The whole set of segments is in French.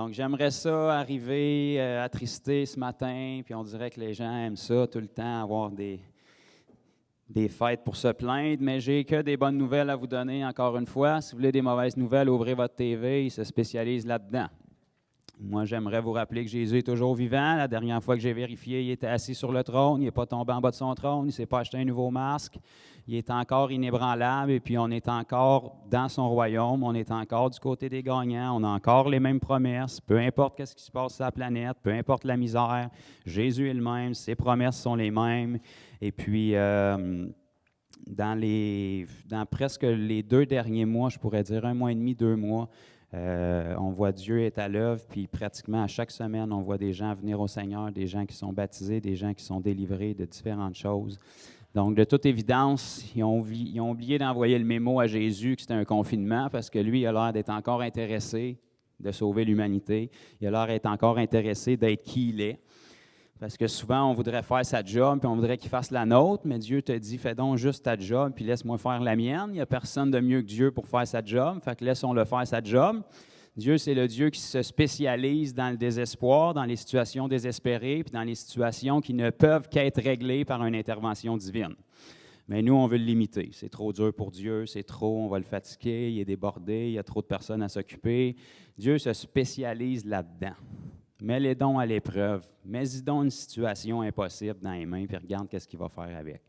Donc, j'aimerais ça arriver attristé ce matin, puis on dirait que les gens aiment ça tout le temps, avoir des fêtes pour se plaindre, mais j'ai que des bonnes nouvelles à vous donner encore une fois. Si vous voulez des mauvaises nouvelles, ouvrez votre TV, il se spécialise là-dedans. Moi, j'aimerais vous rappeler que Jésus est toujours vivant. La dernière fois que j'ai vérifié, il était assis sur le trône, il n'est pas tombé en bas de son trône, il ne s'est pas acheté un nouveau masque, il est encore inébranlable et puis on est encore dans son royaume, on est encore du côté des gagnants, on a encore les mêmes promesses, peu importe ce qui se passe sur la planète, peu importe la misère, Jésus est le même, ses promesses sont les mêmes. Et puis, dans presque les 2 derniers mois, je pourrais dire 1 mois et demi, 2 mois, on voit Dieu est à l'œuvre, puis pratiquement à chaque semaine, on voit des gens venir au Seigneur, des gens qui sont baptisés, des gens qui sont délivrés de différentes choses. Donc, de toute évidence, ils ont oublié d'envoyer le mémo à Jésus que c'était un confinement parce que lui, il a l'air d'être encore intéressé de sauver l'humanité. Il a l'air d'être encore intéressé d'être qui il est. Parce que souvent, on voudrait faire sa job, puis on voudrait qu'il fasse la nôtre, mais Dieu te dit, fais donc juste ta job, puis laisse-moi faire la mienne. Il n'y a personne de mieux que Dieu pour faire sa job, fait que laissons-le faire sa job. Dieu, c'est le Dieu qui se spécialise dans le désespoir, dans les situations désespérées, puis dans les situations qui ne peuvent qu'être réglées par une intervention divine. Mais nous, on veut le limiter. C'est trop dur pour Dieu, c'est trop, on va le fatiguer, il est débordé, il y a trop de personnes à s'occuper. Dieu se spécialise là-dedans. Mets-les dons à l'épreuve. Mets-y donc une situation impossible dans les mains, puis regarde qu'est-ce qu'il va faire avec.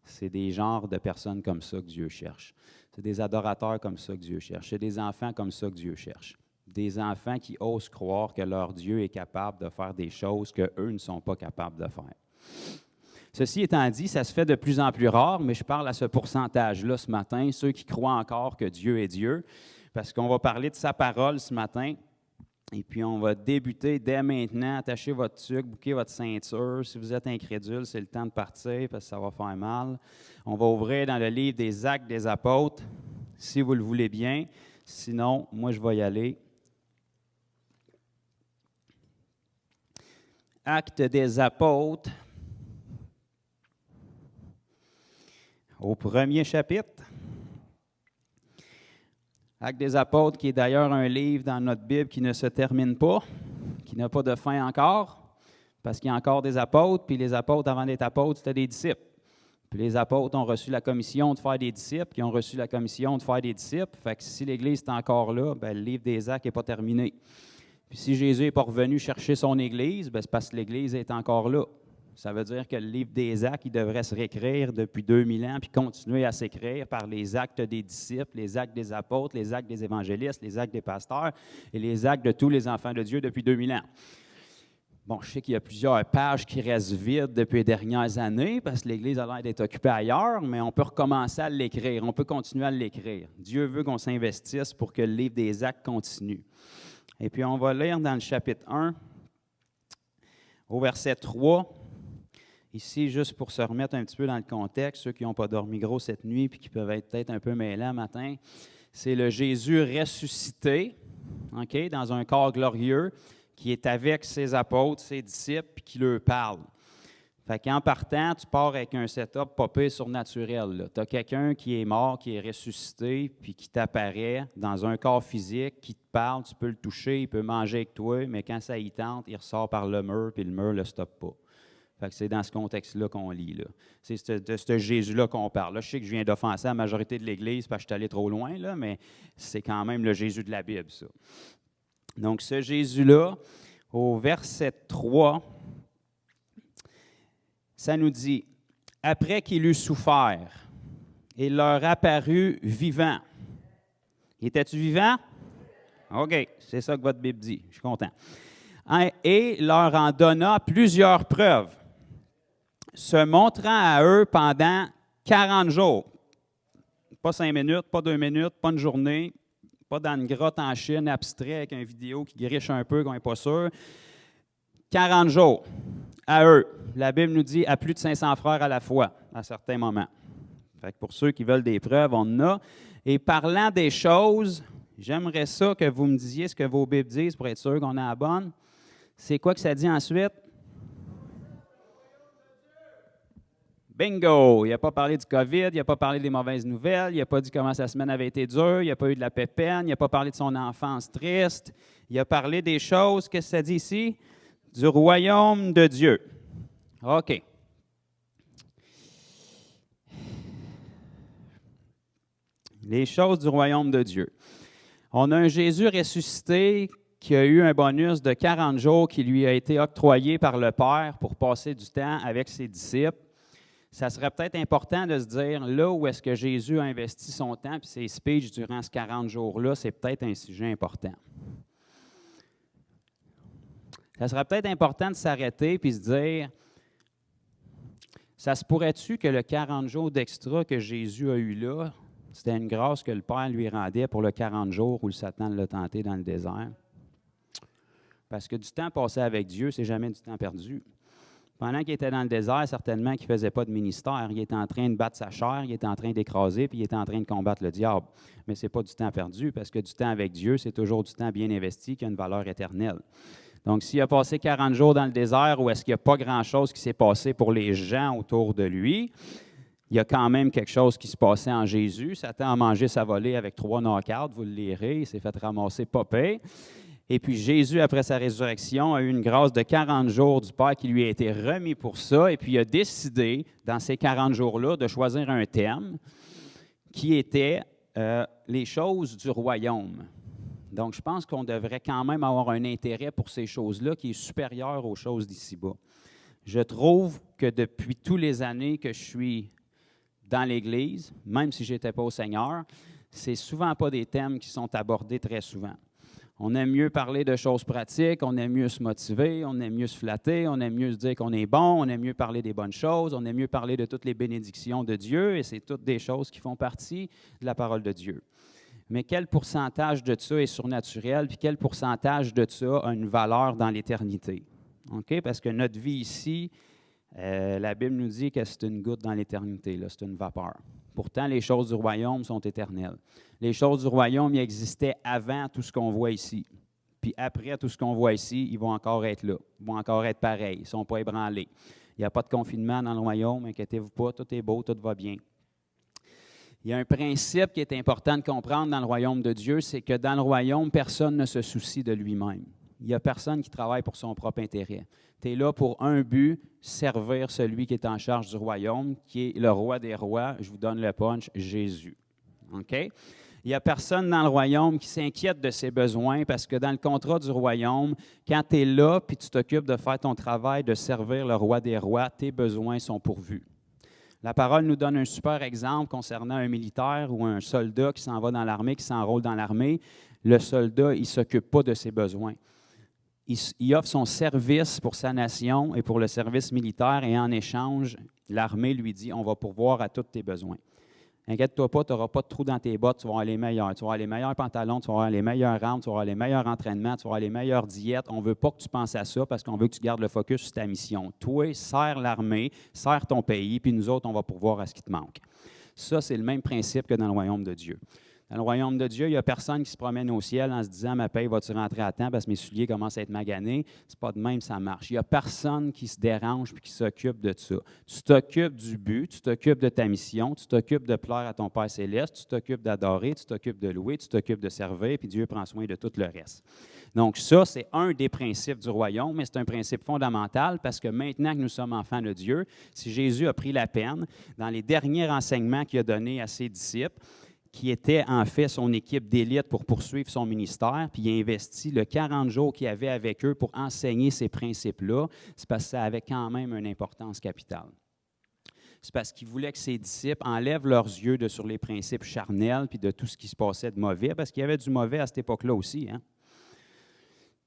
C'est des genres de personnes comme ça que Dieu cherche. C'est des adorateurs comme ça que Dieu cherche. C'est des enfants comme ça que Dieu cherche. Des enfants qui osent croire que leur Dieu est capable de faire des choses qu'eux ne sont pas capables de faire. Ceci étant dit, ça se fait de plus en plus rare, mais je parle à ce pourcentage-là ce matin, ceux qui croient encore que Dieu est Dieu, parce qu'on va parler de sa parole ce matin. Et puis, on va débuter dès maintenant. Attachez votre tuque, bouquez votre ceinture. Si vous êtes incrédule, c'est le temps de partir parce que ça va faire mal. On va ouvrir dans le livre des Actes des Apôtres, si vous le voulez bien. Sinon, moi, je vais y aller. Actes des Apôtres, au premier chapitre. Actes des Apôtres, qui est d'ailleurs un livre dans notre Bible qui ne se termine pas, qui n'a pas de fin encore, parce qu'il y a encore des apôtres, puis les apôtres, avant d'être apôtres, c'était des disciples. Puis les apôtres ont reçu la commission de faire des disciples, qui ont reçu la commission de faire des disciples. Fait que si l'Église est encore là, bien, le livre des Actes n'est pas terminé. Puis si Jésus n'est pas revenu chercher son Église, bien, c'est parce que l'Église est encore là. Ça veut dire que le livre des Actes, il devrait se réécrire depuis 2000 ans, puis continuer à s'écrire par les actes des disciples, les actes des apôtres, les actes des évangélistes, les actes des pasteurs et les actes de tous les enfants de Dieu depuis 2000 ans. Bon, je sais qu'il y a plusieurs pages qui restent vides depuis les dernières années parce que l'Église a l'air d'être occupée ailleurs, mais on peut recommencer à l'écrire, on peut continuer à l'écrire. Dieu veut qu'on s'investisse pour que le livre des Actes continue. Et puis, on va lire dans le chapitre 1, au verset 3. Ici, juste pour se remettre un petit peu dans le contexte, ceux qui n'ont pas dormi gros cette nuit et qui peuvent être peut-être un peu mêlés le matin, c'est le Jésus ressuscité, okay, dans un corps glorieux, qui est avec ses apôtres, ses disciples, puis qui leur parle. Fait qu'en partant, tu pars avec un setup pas pire surnaturel. Tu as quelqu'un qui est mort, qui est ressuscité, puis qui t'apparaît dans un corps physique, qui te parle, tu peux le toucher, il peut manger avec toi, mais quand ça y tente, il ressort par le mur, puis le mur ne le stoppe pas. Fait que c'est dans ce contexte-là qu'on lit. Là. C'est de ce Jésus-là qu'on parle. Là, je sais que je viens d'offenser la majorité de l'Église parce que je suis allé trop loin, là, mais c'est quand même le Jésus de la Bible, ça. Donc, ce Jésus-là, au verset 3, ça nous dit, « Après qu'il eut souffert, il leur apparut vivant. » Était-tu vivant? OK, c'est ça que votre Bible dit. Je suis content. Et leur en donna plusieurs preuves, se montrant à eux pendant 40 jours. Pas 5 minutes, pas 2 minutes, pas une journée, pas dans une grotte en Chine abstrait avec une vidéo qui griche un peu, qu'on n'est pas sûr. 40 jours à eux. La Bible nous dit à plus de 500 frères à la fois, à certains moments. Fait que pour ceux qui veulent des preuves, on en a. Et parlant des choses, j'aimerais ça que vous me disiez ce que vos Bibles disent pour être sûr qu'on est à la bonne. C'est quoi que ça dit ensuite? Bingo! Il n'a pas parlé du COVID, il n'a pas parlé des mauvaises nouvelles, il n'a pas dit comment sa semaine avait été dure, il n'a pas eu de la pépine, il n'a pas parlé de son enfance triste. Il a parlé des choses, qu'est-ce que ça dit ici? Du royaume de Dieu. OK. Les choses du royaume de Dieu. On a un Jésus ressuscité qui a eu un bonus de 40 jours qui lui a été octroyé par le Père pour passer du temps avec ses disciples. Ça serait peut-être important de se dire, là où est-ce que Jésus a investi son temps et ses speeches durant ces 40 jours-là, c'est peut-être un sujet important. Ça serait peut-être important de s'arrêter et se dire, ça se pourrait-tu que le 40 jours d'extra que Jésus a eu là, c'était une grâce que le Père lui rendait pour le 40 jours où le Satan l'a tenté dans le désert? Parce que du temps passé avec Dieu, c'est jamais du temps perdu. Pendant qu'il était dans le désert, certainement qu'il ne faisait pas de ministère. Il était en train de battre sa chair, il était en train d'écraser, puis il était en train de combattre le diable. Mais ce n'est pas du temps perdu, parce que du temps avec Dieu, c'est toujours du temps bien investi qui a une valeur éternelle. Donc, s'il a passé 40 jours dans le désert où est-ce qu'il n'y a pas grand-chose qui s'est passé pour les gens autour de lui, il y a quand même quelque chose qui se passait en Jésus. Satan a mangé sa volée avec 3 knockouts, vous le lirez, il s'est fait ramasser popé. Et puis Jésus, après sa résurrection, a eu une grâce de 40 jours du Père qui lui a été remis pour ça. Et puis il a décidé, dans ces 40 jours-là, de choisir un thème qui était les choses du royaume. Donc, je pense qu'on devrait quand même avoir un intérêt pour ces choses-là qui est supérieur aux choses d'ici-bas. Je trouve que depuis toutes les années que je suis dans l'Église, même si je n'étais pas au Seigneur, c'est souvent pas des thèmes qui sont abordés très souvent. On aime mieux parler de choses pratiques, on aime mieux se motiver, on aime mieux se flatter, on aime mieux se dire qu'on est bon, on aime mieux parler des bonnes choses, on aime mieux parler de toutes les bénédictions de Dieu, et c'est toutes des choses qui font partie de la parole de Dieu. Mais quel pourcentage de ça est surnaturel, puis quel pourcentage de ça a une valeur dans l'éternité? Okay? Parce que notre vie ici, la Bible nous dit que c'est une goutte dans l'éternité, c'est une vapeur. Pourtant, les choses du royaume sont éternelles. Les choses du royaume, ils existaient avant tout ce qu'on voit ici. Puis après tout ce qu'on voit ici, ils vont encore être là. Ils vont encore être pareils. Ils ne sont pas ébranlés. Il n'y a pas de confinement dans le royaume, inquiétez-vous pas, tout est beau, tout va bien. Il y a un principe qui est important de comprendre dans le royaume de Dieu, c'est que dans le royaume, personne ne se soucie de lui-même. Il n'y a personne qui travaille pour son propre intérêt. Tu es là pour un but, servir celui qui est en charge du royaume, qui est le roi des rois. Je vous donne le punch, Jésus. OK? Il n'y a personne dans le royaume qui s'inquiète de ses besoins parce que dans le contrat du royaume, quand tu es là puis tu t'occupes de faire ton travail, de servir le roi des rois, tes besoins sont pourvus. La parole nous donne un super exemple concernant un militaire ou un soldat qui s'en va dans l'armée, qui s'enrôle dans l'armée. Le soldat, il ne s'occupe pas de ses besoins. Il offre son service pour sa nation et pour le service militaire et en échange, l'armée lui dit, on va pourvoir à tous tes besoins. Inquiète-toi pas, tu n'auras pas de trous dans tes bottes, tu vas avoir les meilleurs. Tu vas avoir les meilleurs pantalons, tu vas avoir les meilleures rampes, tu vas avoir les meilleurs entraînements, tu vas avoir les meilleures diètes. On ne veut pas que tu penses à ça parce qu'on veut que tu gardes le focus sur ta mission. Toi, sers l'armée, sers ton pays, puis nous autres, on va pourvoir à ce qui te manque. Ça, c'est le même principe que dans le royaume de Dieu. Dans le royaume de Dieu, il n'y a personne qui se promène au ciel en se disant « Ma paye, va-tu rentrer à temps parce que mes souliers commencent à être maganés? » C'est pas de même, ça marche. Il n'y a personne qui se dérange et qui s'occupe de ça. Tu t'occupes du but, tu t'occupes de ta mission, tu t'occupes de plaire à ton Père céleste, tu t'occupes d'adorer, tu t'occupes de louer, tu t'occupes de servir, puis Dieu prend soin de tout le reste. Donc ça, c'est un des principes du royaume, mais c'est un principe fondamental parce que maintenant que nous sommes enfants de Dieu, si Jésus a pris la peine, dans les derniers enseignements qu'il a donnés à ses disciples, qui était en fait son équipe d'élite pour poursuivre son ministère, puis il a investi le 40 jours qu'il avait avec eux pour enseigner ces principes-là, c'est parce que ça avait quand même une importance capitale. C'est parce qu'il voulait que ses disciples enlèvent leurs yeux sur les principes charnels puis de tout ce qui se passait de mauvais, parce qu'il y avait du mauvais à cette époque-là aussi. Hein?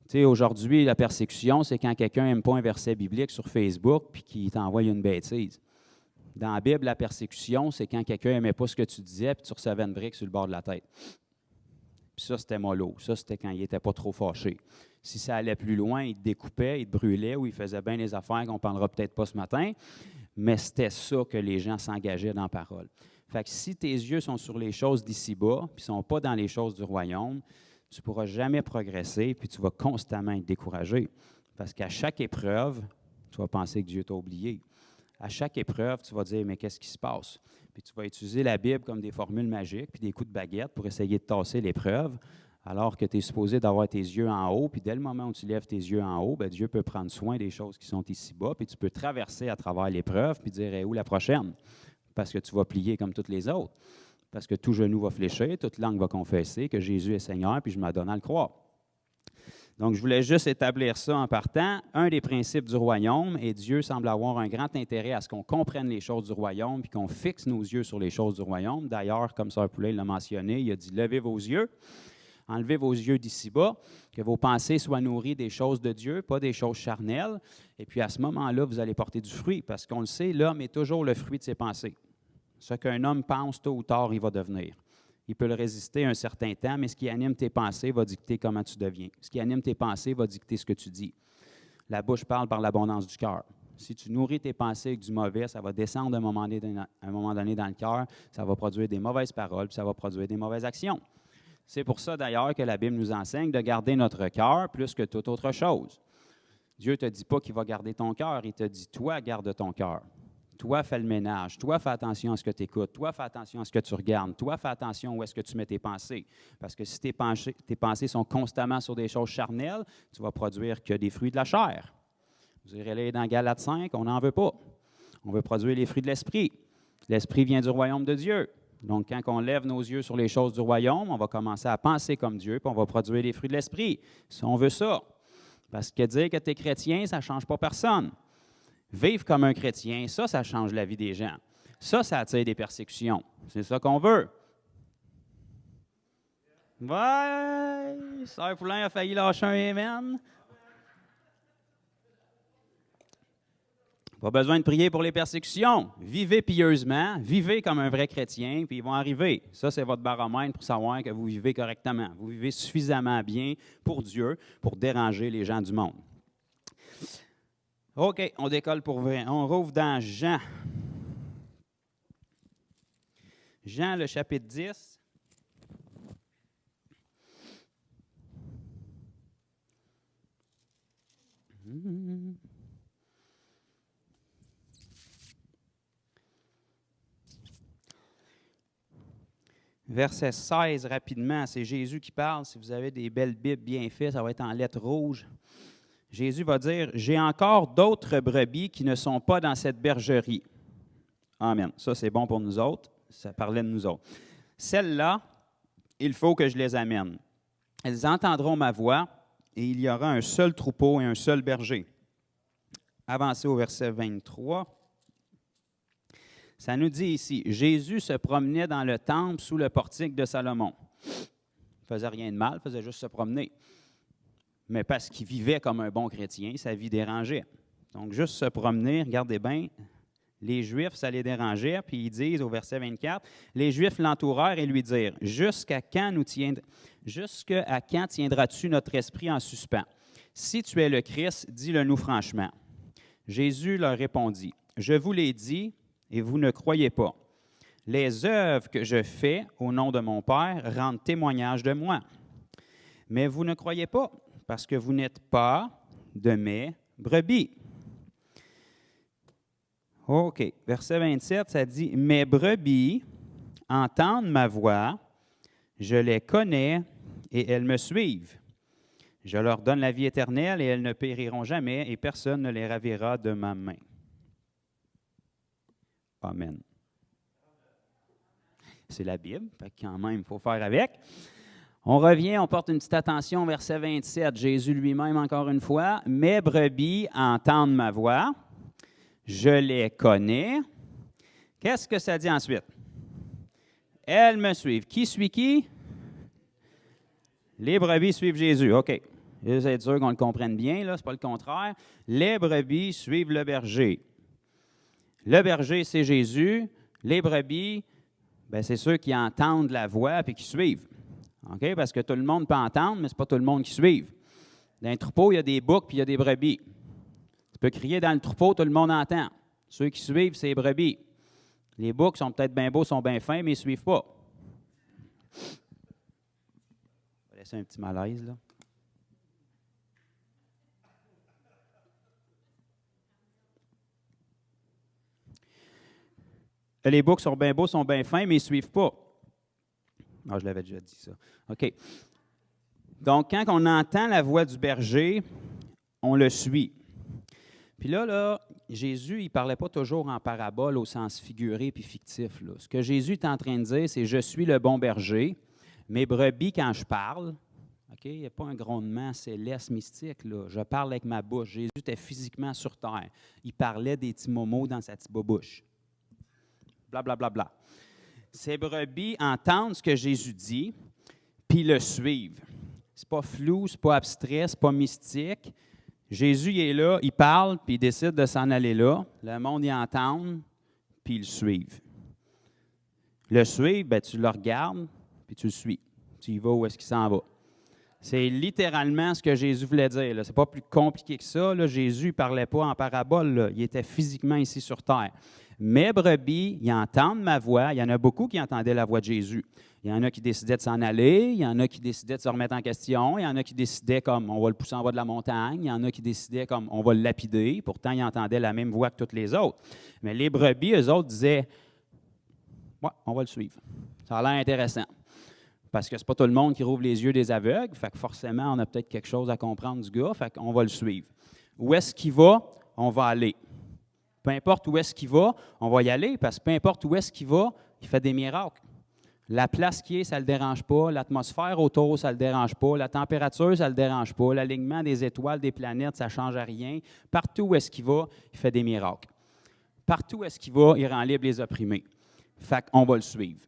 Tu sais, aujourd'hui, la persécution, c'est quand quelqu'un n'aime pas un verset biblique sur Facebook puis qu'il t'envoie une bêtise. Dans la Bible, la persécution, c'est quand quelqu'un n'aimait pas ce que tu disais puis tu recevais une brique sur le bord de la tête. Puis ça, c'était mollo. Ça, c'était quand il n'était pas trop fâché. Si ça allait plus loin, il te découpait, il te brûlait ou il faisait bien les affaires qu'on ne parlera peut-être pas ce matin, mais c'était ça que les gens s'engageaient dans la parole. Fait que si tes yeux sont sur les choses d'ici-bas puis ne sont pas dans les choses du royaume, tu ne pourras jamais progresser puis tu vas constamment être découragé. Parce qu'à chaque épreuve, tu vas penser que Dieu t'a oublié. À chaque épreuve, tu vas dire, mais qu'est-ce qui se passe? Puis tu vas utiliser la Bible comme des formules magiques, puis des coups de baguette pour essayer de tasser l'épreuve, alors que tu es supposé d'avoir tes yeux en haut, puis dès le moment où tu lèves tes yeux en haut, bien, Dieu peut prendre soin des choses qui sont ici-bas, puis tu peux traverser à travers l'épreuve, puis dire, où la prochaine? Parce que tu vas plier comme toutes les autres. Parce que tout genou va fléchir, toute langue va confesser que Jésus est Seigneur, puis je m'adonne à le croire. Donc, je voulais juste établir ça en partant. Un des principes du royaume, et Dieu semble avoir un grand intérêt à ce qu'on comprenne les choses du royaume, puis qu'on fixe nos yeux sur les choses du royaume. D'ailleurs, comme Sœur Poulet l'a mentionné, il a dit « Levez vos yeux, enlevez vos yeux d'ici-bas, que vos pensées soient nourries des choses de Dieu, pas des choses charnelles. Et puis, à ce moment-là, vous allez porter du fruit, parce qu'on le sait, l'homme est toujours le fruit de ses pensées. Ce qu'un homme pense, tôt ou tard, il va devenir. Il peut le résister un certain temps, mais ce qui anime tes pensées va dicter comment tu deviens. Ce qui anime tes pensées va dicter ce que tu dis. La bouche parle par l'abondance du cœur. Si tu nourris tes pensées avec du mauvais, ça va descendre à un moment donné dans le cœur, ça va produire des mauvaises paroles, puis ça va produire des mauvaises actions. C'est pour ça d'ailleurs que la Bible nous enseigne de garder notre cœur plus que toute autre chose. Dieu ne te dit pas qu'il va garder ton cœur, il te dit, toi, garde ton cœur. Toi, fais le ménage. Toi, fais attention à ce que tu écoutes. Toi, fais attention à ce que tu regardes. Toi, fais attention où est-ce que tu mets tes pensées. Parce que si tes pensées sont constamment sur des choses charnelles, tu vas produire que des fruits de la chair. Vous irez lire dans Galates 5, on n'en veut pas. On veut produire les fruits de l'esprit. L'esprit vient du royaume de Dieu. Donc, quand on lève nos yeux sur les choses du royaume, on va commencer à penser comme Dieu, puis on va produire les fruits de l'esprit. Si on veut ça. Parce que dire que tu es chrétien, ça ne change pas personne. Vivre comme un chrétien, ça change la vie des gens. Ça attire des persécutions. C'est ça qu'on veut. Ouais, Sœur Poulain a failli lâcher un amen. Pas besoin de prier pour les persécutions. Vivez pieusement, vivez comme un vrai chrétien, puis ils vont arriver. Ça, c'est votre baromètre pour savoir que vous vivez correctement. Vous vivez suffisamment bien pour Dieu, pour déranger les gens du monde. OK, on décolle pour vrai. On rouvre dans Jean. Jean, le chapitre 10. Verset 16, rapidement, c'est Jésus qui parle. Si vous avez des belles Bibles bien faites, ça va être en lettres rouges. Jésus va dire, « J'ai encore d'autres brebis qui ne sont pas dans cette bergerie. » Amen. Ça, c'est bon pour nous autres. Ça parlait de nous autres. Celles-là, il faut que je les amène. Elles entendront ma voix et il y aura un seul troupeau et un seul berger. Avancez au verset 23. Ça nous dit ici, Jésus se promenait dans le temple sous le portique de Salomon. Il ne faisait rien de mal, il faisait juste se promener. Mais parce qu'il vivait comme un bon chrétien, sa vie dérangeait. Donc, juste se promener, regardez bien, les Juifs, ça les dérangeait, puis ils disent au verset 24, « Les Juifs l'entourèrent et lui dirent, « Jusqu'à quand tiendras-tu notre esprit en suspens? Si tu es le Christ, dis-le-nous franchement. » Jésus leur répondit, « Je vous l'ai dit, et vous ne croyez pas. Les œuvres que je fais au nom de mon Père rendent témoignage de moi. Mais vous ne croyez pas, parce que vous n'êtes pas de mes brebis. » OK. Verset 27, ça dit, « Mes brebis entendent ma voix, je les connais et elles me suivent. Je leur donne la vie éternelle et elles ne périront jamais et personne ne les ravira de ma main. » Amen. C'est la Bible, fait quand même, il faut faire avec. On revient, on porte une petite attention au verset 27. Jésus lui-même, encore une fois, « Mes brebis entendent ma voix, je les connais. » Qu'est-ce que ça dit ensuite? « Elles me suivent. » Qui suit qui? Les brebis suivent Jésus. OK. C'est sûr qu'on le comprenne bien, là, ce n'est pas le contraire. Les brebis suivent le berger. Le berger, c'est Jésus. Les brebis, bien, c'est ceux qui entendent la voix et qui suivent. OK? Parce que tout le monde peut entendre, mais ce n'est pas tout le monde qui suit. Dans un troupeau, il y a des boucs et il y a des brebis. Tu peux crier dans le troupeau, tout le monde entend. Ceux qui suivent, c'est les brebis. Les boucs sont peut-être bien beaux, sont bien fins, mais ils ne suivent pas. On va laisser un petit malaise, là. Les boucs sont bien beaux, sont bien fins, mais ils ne suivent pas. Ah, je l'avais déjà dit, ça. OK. Donc, quand on entend la voix du berger, on le suit. Puis là, Jésus, il ne parlait pas toujours en parabole au sens figuré puis fictif. Là. Ce que Jésus est en train de dire, c'est « Je suis le bon berger. Mes brebis, quand je parle, okay, il n'y a pas un grondement céleste, mystique. Là. Je parle avec ma bouche. Jésus était physiquement sur terre. Il parlait des petits momos dans sa petite bouche. Bla, bla, bla, bla. Ces brebis entendent ce que Jésus dit, puis le suivent. Ce n'est pas flou, ce n'est pas abstrait, ce n'est pas mystique. Jésus il est là, il parle, puis il décide de s'en aller là. Le monde y entend, puis ils le suivent. Le suivre, bien, tu le regardes, puis tu le suis. Tu y vas où est-ce qu'il s'en va. C'est littéralement ce que Jésus voulait dire. Ce n'est pas plus compliqué que ça. Là. Jésus ne parlait pas en parabole. Là. Il était physiquement ici sur terre. Mes brebis, ils entendent ma voix. Il y en a beaucoup qui entendaient la voix de Jésus. Il y en a qui décidaient de s'en aller. Il y en a qui décidaient de se remettre en question. Il y en a qui décidaient comme on va le pousser en bas de la montagne. Il y en a qui décidaient comme on va le lapider. Pourtant, ils entendaient la même voix que toutes les autres. Mais les brebis, eux autres, disaient ouais, on va le suivre. Ça a l'air intéressant. Parce que ce n'est pas tout le monde qui rouvre les yeux des aveugles. Fait que forcément, on a peut-être quelque chose à comprendre du gars. Fait qu'on va le suivre. Où est-ce qu'il va? On va aller. Peu importe où est-ce qu'il va, on va y aller. Parce que peu importe où est-ce qu'il va, il fait des miracles. La place qui est, ça ne le dérange pas. L'atmosphère autour, ça ne le dérange pas. La température, ça ne le dérange pas. L'alignement des étoiles, des planètes, ça ne change à rien. Partout où est-ce qu'il va, il fait des miracles. Partout où est-ce qu'il va, il rend libre les opprimés. Fait qu'on va le suivre.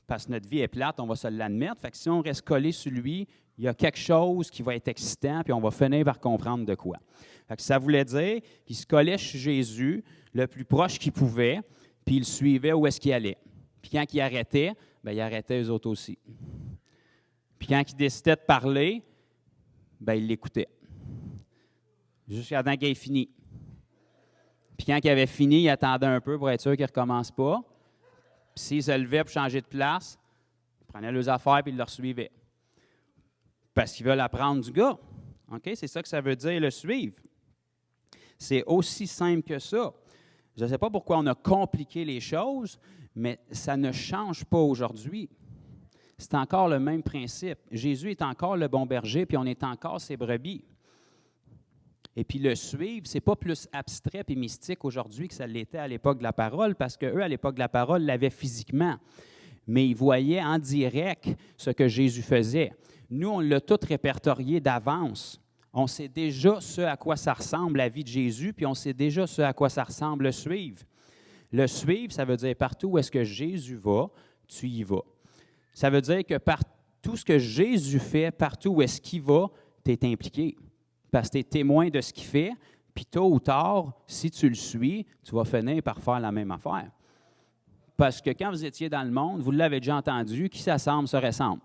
Parce que notre vie est plate, on va se l'admettre. Fait que si on reste collé sur lui, il y a quelque chose qui va être excitant, puis on va finir par comprendre de quoi. Fait que ça voulait dire qu'il se collait sur Jésus le plus proche qu'il pouvait, puis il le suivait où est-ce qu'il allait. Puis quand il arrêtait, bien, il arrêtait eux autres aussi. Puis quand il décidait de parler, bien, il l'écoutait. Jusqu'à temps qu'il ait fini. Puis quand il avait fini, il attendait un peu pour être sûr qu'il ne recommence pas. Puis s'il se levait pour changer de place, il prenait leurs affaires et il le suivait. Parce qu'ils veulent apprendre du gars. OK? C'est ça que ça veut dire, le suivre. C'est aussi simple que ça. Je ne sais pas pourquoi on a compliqué les choses, mais ça ne change pas aujourd'hui. C'est encore le même principe. Jésus est encore le bon berger, puis on est encore ses brebis. Et puis le suivre, ce n'est pas plus abstrait et mystique aujourd'hui que ça l'était à l'époque de la parole, parce qu'eux, à l'époque de la parole, l'avaient physiquement. Mais ils voyaient en direct ce que Jésus faisait. Nous, on l'a tout répertorié d'avance. On sait déjà ce à quoi ça ressemble la vie de Jésus, puis on sait déjà ce à quoi ça ressemble le suivre. Le suivre, ça veut dire partout où est-ce que Jésus va, tu y vas. Ça veut dire que tout ce que Jésus fait, partout où est-ce qu'il va, tu es impliqué. Parce que tu es témoin de ce qu'il fait, puis tôt ou tard, si tu le suis, tu vas finir par faire la même affaire. Parce que quand vous étiez dans le monde, vous l'avez déjà entendu, qui s'assemble se ressemble.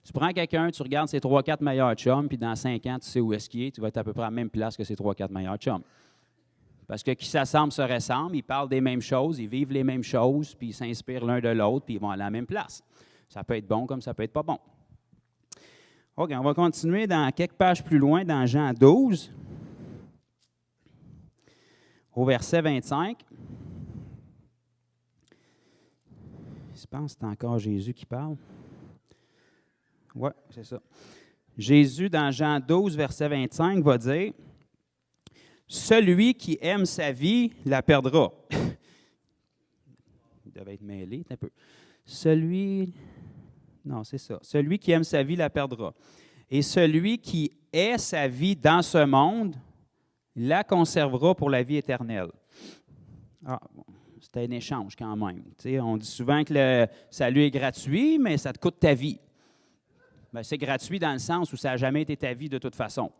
Tu prends quelqu'un, tu regardes ses 3-4 meilleurs chums, puis dans 5 ans, tu sais où est-ce qu'il est, tu vas être à peu près à la même place que ses 3-4 meilleurs chums. Parce que qui s'assemble se ressemble, ils parlent des mêmes choses, ils vivent les mêmes choses, puis ils s'inspirent l'un de l'autre, puis ils vont à la même place. Ça peut être bon comme ça peut être pas bon. OK, on va continuer dans quelques pages plus loin, dans Jean 12, au verset 25. Je pense que c'est encore Jésus qui parle. Oui, c'est ça. Jésus, dans Jean 12, verset 25, va dire « Celui qui aime sa vie la perdra. » Il devait être mêlé un peu. Non, c'est ça. « Celui qui aime sa vie la perdra. Et celui qui est sa vie dans ce monde la conservera pour la vie éternelle. » Ah, bon, c'est un échange quand même. Tu sais, on dit souvent que le salut est gratuit, mais ça te coûte ta vie. Bien, c'est gratuit dans le sens où ça n'a jamais été ta vie de toute façon.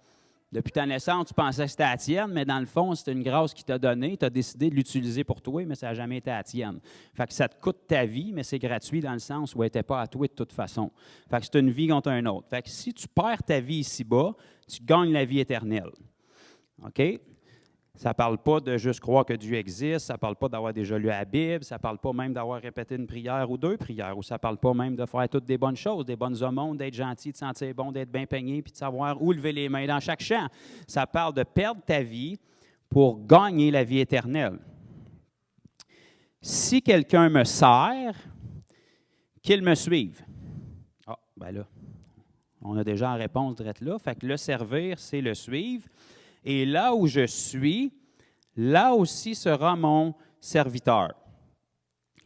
Depuis ta naissance, tu pensais que c'était la tienne, mais dans le fond, c'est une grâce qui t'a donnée. Tu as décidé de l'utiliser pour toi, mais ça n'a jamais été la tienne. Fait que ça te coûte ta vie, mais c'est gratuit dans le sens où elle n'était pas à toi de toute façon. Fait que c'est une vie contre un autre. Fait que si tu perds ta vie ici-bas, tu gagnes la vie éternelle. OK? Ça ne parle pas de juste croire que Dieu existe, ça ne parle pas d'avoir déjà lu la Bible, ça ne parle pas même d'avoir répété une prière ou 2 prières, ou ça ne parle pas même de faire toutes des bonnes choses, des bonnes aumônes, d'être gentil, de sentir bon, d'être bien peigné, puis de savoir où lever les mains dans chaque champ. Ça parle de perdre ta vie pour gagner la vie éternelle. Si quelqu'un me sert, qu'il me suive. Ah, ben là, on a déjà la réponse direct là. Fait que le servir, c'est le suivre. Et là où je suis, là aussi sera mon serviteur.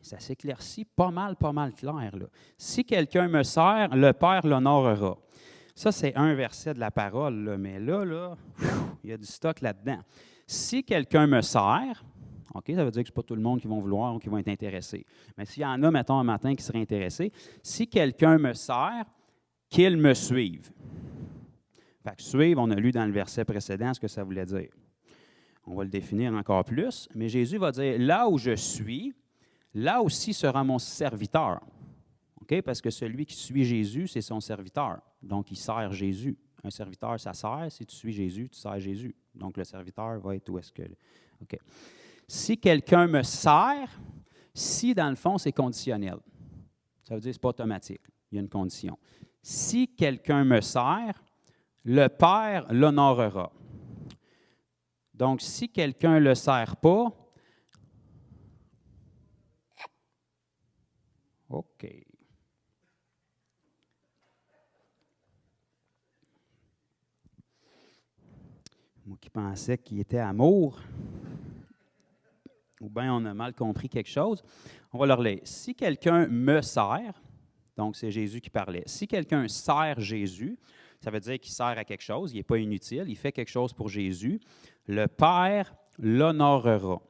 Ça s'éclaircit pas mal clair, là. Si quelqu'un me sert, le Père l'honorera. Ça, c'est un verset de la parole, là, mais là, il y a du stock là-dedans. Si quelqu'un me sert, OK, ça veut dire que ce n'est pas tout le monde qui va vouloir ou qui va être intéressé. Mais s'il y en a, mettons, un matin qui serait intéressé, si quelqu'un me sert, qu'il me suive. Fait que suivre, on a lu dans le verset précédent ce que ça voulait dire. On va le définir encore plus, mais Jésus va dire, là où je suis, là aussi sera mon serviteur. OK? Parce que celui qui suit Jésus, c'est son serviteur. Donc, il sert Jésus. Un serviteur, ça sert. Si tu suis Jésus, tu sers Jésus. Donc, le serviteur va être où est-ce que... OK. Si quelqu'un me sert, si, dans le fond, c'est conditionnel. Ça veut dire que ce n'est pas automatique. Il y a une condition. Si quelqu'un me sert, le Père l'honorera. Donc, si quelqu'un ne le sert pas, OK. Moi qui pensais qu'il était amour, ou bien on a mal compris quelque chose, on va leur lire. Si quelqu'un me sert, donc c'est Jésus qui parlait, si quelqu'un sert Jésus, ça veut dire qu'il sert à quelque chose, il n'est pas inutile, il fait quelque chose pour Jésus, le Père l'honorera.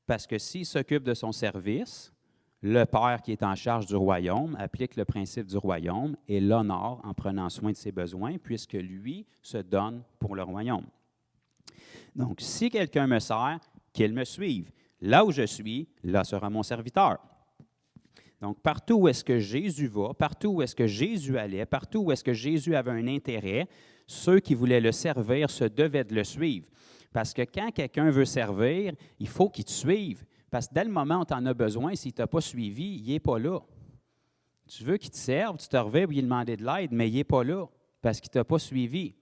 Parce que s'il s'occupe de son service, le Père qui est en charge du royaume applique le principe du royaume et l'honore en prenant soin de ses besoins, puisque lui se donne pour le royaume. Donc, si quelqu'un me sert, qu'il me suive. Là où je suis, là sera mon serviteur. Donc, partout où est-ce que Jésus va, partout où est-ce que Jésus allait, partout où est-ce que Jésus avait un intérêt, ceux qui voulaient le servir se devaient de le suivre. Parce que quand quelqu'un veut servir, il faut qu'il te suive. Parce que dès le moment où tu en as besoin, s'il ne t'a pas suivi, il n'est pas là. Tu veux qu'il te serve, tu te reviens pour lui demander de l'aide, mais il n'est pas là parce qu'il ne t'a pas suivi.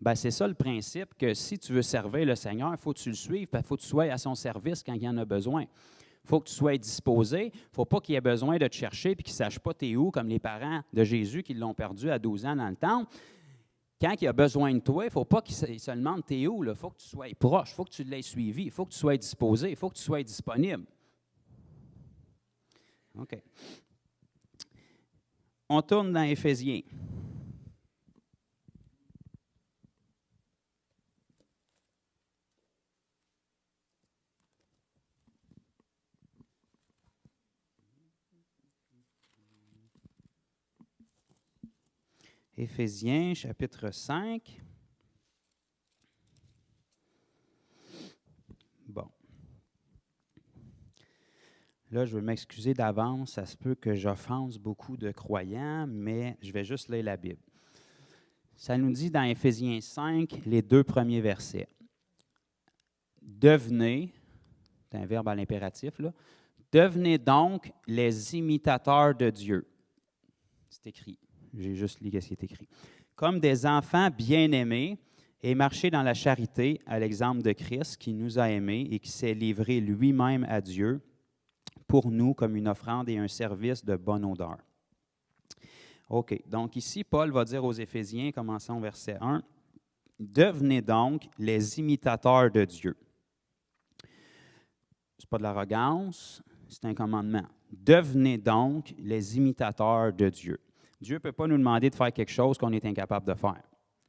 Bien, c'est ça le principe, que si tu veux servir le Seigneur, il faut que tu le suives, il faut que tu sois à son service quand il en a besoin. Il faut que tu sois disposé. Il ne faut pas qu'il ait besoin de te chercher et qu'il ne sache pas t'es où, comme les parents de Jésus qui l'ont perdu à 12 ans dans le temple. Quand il a besoin de toi, il ne faut pas qu'il se demande t'es où. Il faut que tu sois proche, il faut que tu l'aies suivi, il faut que tu sois disposé, il faut que tu sois disponible. OK. On tourne dans Éphésiens. Éphésiens, chapitre 5. Bon. Là, je veux m'excuser d'avance. Ça se peut que j'offense beaucoup de croyants, mais je vais juste lire la Bible. Ça nous dit dans Éphésiens 5, les 2 premiers versets. Devenez, c'est un verbe à l'impératif, là. Devenez donc les imitateurs de Dieu. C'est écrit. J'ai juste lu ce qui est écrit. Comme des enfants bien-aimés et marchez dans la charité à l'exemple de Christ qui nous a aimés et qui s'est livré lui-même à Dieu pour nous comme une offrande et un service de bonne odeur. OK. Donc ici, Paul va dire aux Éphésiens, commençons au verset 1, « Devenez donc les imitateurs de Dieu. » Ce n'est pas de l'arrogance, c'est un commandement. Devenez donc les imitateurs de Dieu. Dieu ne peut pas nous demander de faire quelque chose qu'on est incapable de faire.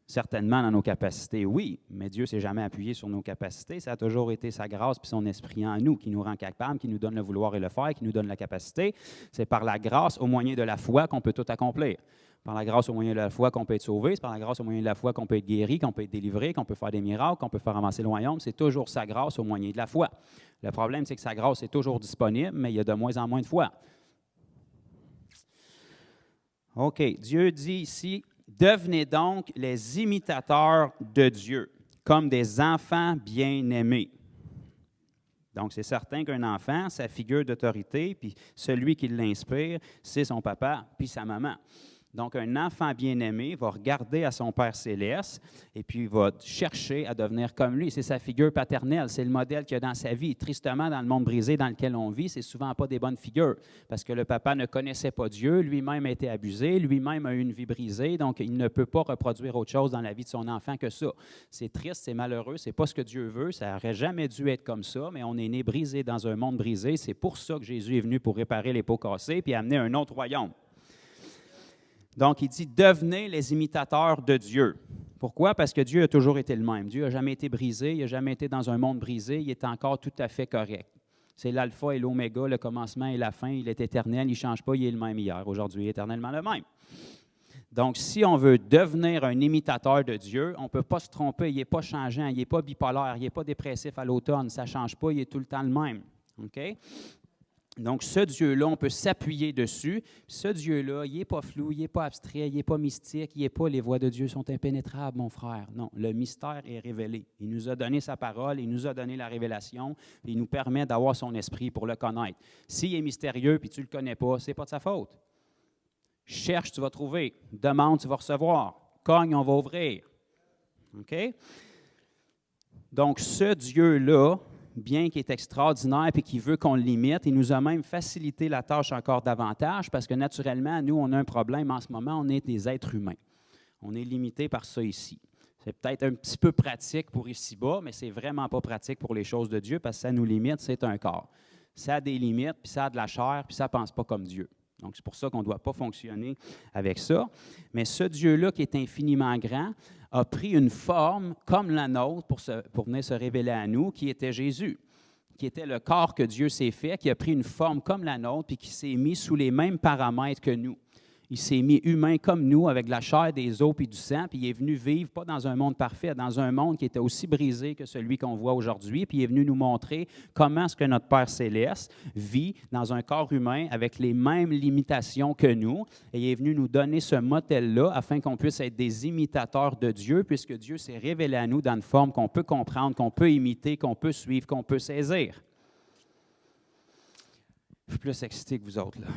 Certainement dans nos capacités, oui, mais Dieu ne s'est jamais appuyé sur nos capacités. Ça a toujours été sa grâce puis son esprit en nous qui nous rend capables, qui nous donne le vouloir et le faire, qui nous donne la capacité. C'est par la grâce, au moyen de la foi, qu'on peut tout accomplir. Par la grâce, au moyen de la foi, qu'on peut être sauvé. C'est par la grâce, au moyen de la foi, qu'on peut être guéri, qu'on peut être délivré, qu'on peut faire des miracles, qu'on peut faire avancer le royaume. C'est toujours sa grâce au moyen de la foi. Le problème, c'est que sa grâce est toujours disponible, mais il y a de moins en moins de foi. OK. Dieu dit ici, « Devenez donc les imitateurs de Dieu, comme des enfants bien-aimés. » Donc, c'est certain qu'un enfant, sa figure d'autorité, puis celui qui l'inspire, c'est son papa puis sa maman. Donc, un enfant bien-aimé va regarder à son Père céleste et puis il va chercher à devenir comme lui. C'est sa figure paternelle, c'est le modèle qu'il a dans sa vie. Tristement, dans le monde brisé dans lequel on vit, c'est souvent pas des bonnes figures parce que le papa ne connaissait pas Dieu, lui-même a été abusé, lui-même a eu une vie brisée, donc il ne peut pas reproduire autre chose dans la vie de son enfant que ça. C'est triste, c'est malheureux, c'est pas ce que Dieu veut, ça n'aurait jamais dû être comme ça, mais on est né brisé dans un monde brisé. C'est pour ça que Jésus est venu pour réparer les pots cassés puis amener un autre royaume. Donc, il dit, devenez les imitateurs de Dieu. Pourquoi? Parce que Dieu a toujours été le même. Dieu n'a jamais été brisé, il n'a jamais été dans un monde brisé, il est encore tout à fait correct. C'est l'alpha et l'oméga, le commencement et la fin, il est éternel, il ne change pas, il est le même hier, aujourd'hui, éternellement le même. Donc, si on veut devenir un imitateur de Dieu, on ne peut pas se tromper, il n'est pas changeant, il n'est pas bipolaire, il n'est pas dépressif à l'automne, ça ne change pas, il est tout le temps le même. OK? Donc, ce Dieu-là, on peut s'appuyer dessus. Ce Dieu-là, il n'est pas flou, il n'est pas abstrait, il n'est pas mystique, il n'est pas les voies de Dieu sont impénétrables, mon frère. Non, le mystère est révélé. Il nous a donné sa parole, il nous a donné la révélation, puis il nous permet d'avoir son esprit pour le connaître. S'il est mystérieux puis tu ne le connais pas, ce n'est pas de sa faute. Cherche, tu vas trouver. Demande, tu vas recevoir. Cogne, on va ouvrir. OK? Donc, ce Dieu-là, bien qu'il est extraordinaire et qu'il veut qu'on l'imite, il nous a même facilité la tâche encore davantage parce que naturellement, nous, on a un problème en ce moment, on est des êtres humains. On est limité par ça ici. C'est peut-être un petit peu pratique pour ici-bas, mais c'est vraiment pas pratique pour les choses de Dieu parce que ça nous limite, c'est un corps. Ça a des limites, puis ça a de la chair, puis ça ne pense pas comme Dieu. Donc, c'est pour ça qu'on ne doit pas fonctionner avec ça. Mais ce Dieu-là qui est infiniment grand a pris une forme comme la nôtre pour venir se révéler à nous, qui était Jésus, qui était le corps que Dieu s'est fait, qui a pris une forme comme la nôtre, puis qui s'est mis sous les mêmes paramètres que nous. Il s'est mis humain comme nous, avec de la chair, des os et du sang, puis il est venu vivre, pas dans un monde parfait, dans un monde qui était aussi brisé que celui qu'on voit aujourd'hui, puis il est venu nous montrer comment est-ce que notre Père céleste vit dans un corps humain avec les mêmes limitations que nous, et il est venu nous donner ce modèle-là afin qu'on puisse être des imitateurs de Dieu, puisque Dieu s'est révélé à nous dans une forme qu'on peut comprendre, qu'on peut imiter, qu'on peut suivre, qu'on peut saisir. Je suis plus excité que vous autres, là.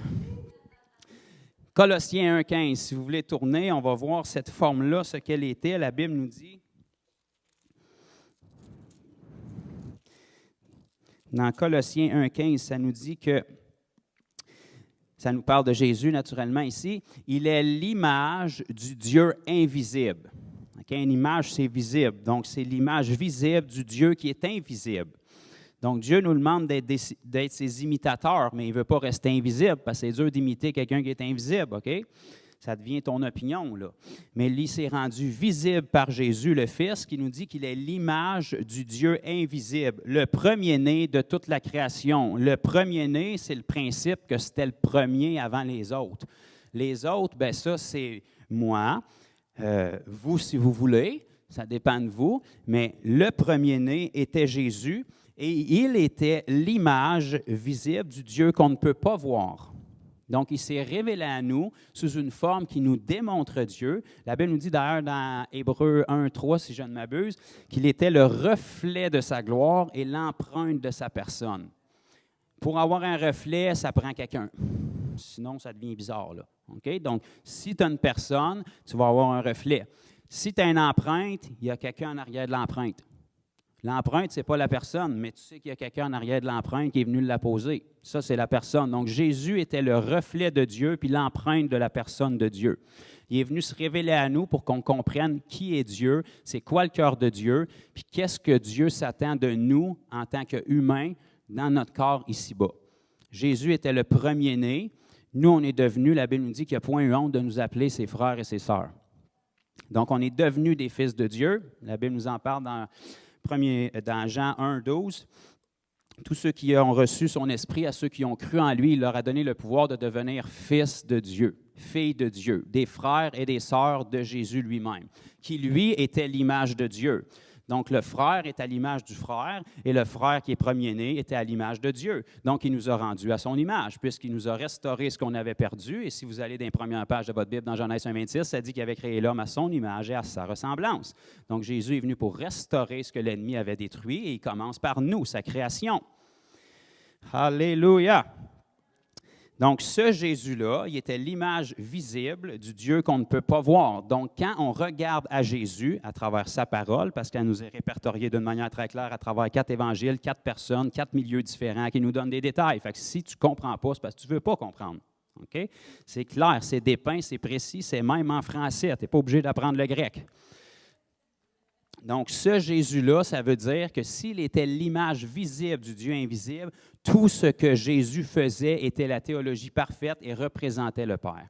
Colossiens 1,15, si vous voulez tourner, on va voir cette forme-là, ce qu'elle était. La Bible nous dit, dans Colossiens 1,15, ça nous dit que, ça nous parle de Jésus naturellement ici, il est l'image du Dieu invisible. Okay? Une image, c'est visible, donc c'est l'image visible du Dieu qui est invisible. Donc, Dieu nous demande d'être ses imitateurs, mais il ne veut pas rester invisible, parce que c'est dur d'imiter quelqu'un qui est invisible, OK? Ça devient ton opinion, là. Mais il s'est rendu visible par Jésus, le Fils, qui nous dit qu'il est l'image du Dieu invisible, le premier-né de toute la création. Le premier-né, c'est le principe que c'était le premier avant les autres. Les autres, bien ça, c'est moi, vous, si vous voulez, ça dépend de vous, mais le premier-né était Jésus, et il était l'image visible du Dieu qu'on ne peut pas voir. Donc, il s'est révélé à nous sous une forme qui nous démontre Dieu. La Bible nous dit d'ailleurs dans Hébreux 1,3, si je ne m'abuse, qu'il était le reflet de sa gloire et l'empreinte de sa personne. Pour avoir un reflet, ça prend quelqu'un. Sinon, ça devient bizarre, là. Okay? Donc, si tu as une personne, tu vas avoir un reflet. Si tu as une empreinte, il y a quelqu'un en arrière de l'empreinte. L'empreinte, ce n'est pas la personne, mais tu sais qu'il y a quelqu'un en arrière de l'empreinte qui est venu la poser. Ça, c'est la personne. Donc, Jésus était le reflet de Dieu puis l'empreinte de la personne de Dieu. Il est venu se révéler à nous pour qu'on comprenne qui est Dieu, c'est quoi le cœur de Dieu, puis qu'est-ce que Dieu s'attend de nous en tant qu'humains dans notre corps ici-bas. Jésus était le premier-né. Nous, on est devenus, la Bible nous dit qu'il n'y a point eu honte de nous appeler ses frères et ses sœurs. Donc, on est devenus des fils de Dieu. La Bible nous en parle dans Jean 1, 12. Tous ceux qui ont reçu son esprit, à ceux qui ont cru en lui, il leur a donné le pouvoir de devenir fils de Dieu, filles de Dieu, des frères et des sœurs de Jésus lui-même, qui lui était l'image de Dieu. Donc, le frère est à l'image du frère et le frère qui est premier-né était à l'image de Dieu. Donc, il nous a rendus à son image puisqu'il nous a restauré ce qu'on avait perdu. Et si vous allez dans les premières pages de votre Bible, dans Genèse 1,26, ça dit qu'il avait créé l'homme à son image et à sa ressemblance. Donc, Jésus est venu pour restaurer ce que l'ennemi avait détruit et il commence par nous, sa création. Alléluia! Donc, ce Jésus-là, il était l'image visible du Dieu qu'on ne peut pas voir. Donc, quand on regarde à Jésus à travers sa parole, parce qu'elle nous est répertoriée d'une manière très claire à travers 4 évangiles, 4 personnes, 4 milieux différents qui nous donnent des détails. Fait que si tu ne comprends pas, c'est parce que tu ne veux pas comprendre. Okay? C'est clair, c'est dépeint, c'est précis, c'est même en français. Tu n'es pas obligé d'apprendre le grec. Donc, ce Jésus-là, ça veut dire que s'il était l'image visible du Dieu invisible, tout ce que Jésus faisait était la théologie parfaite et représentait le Père.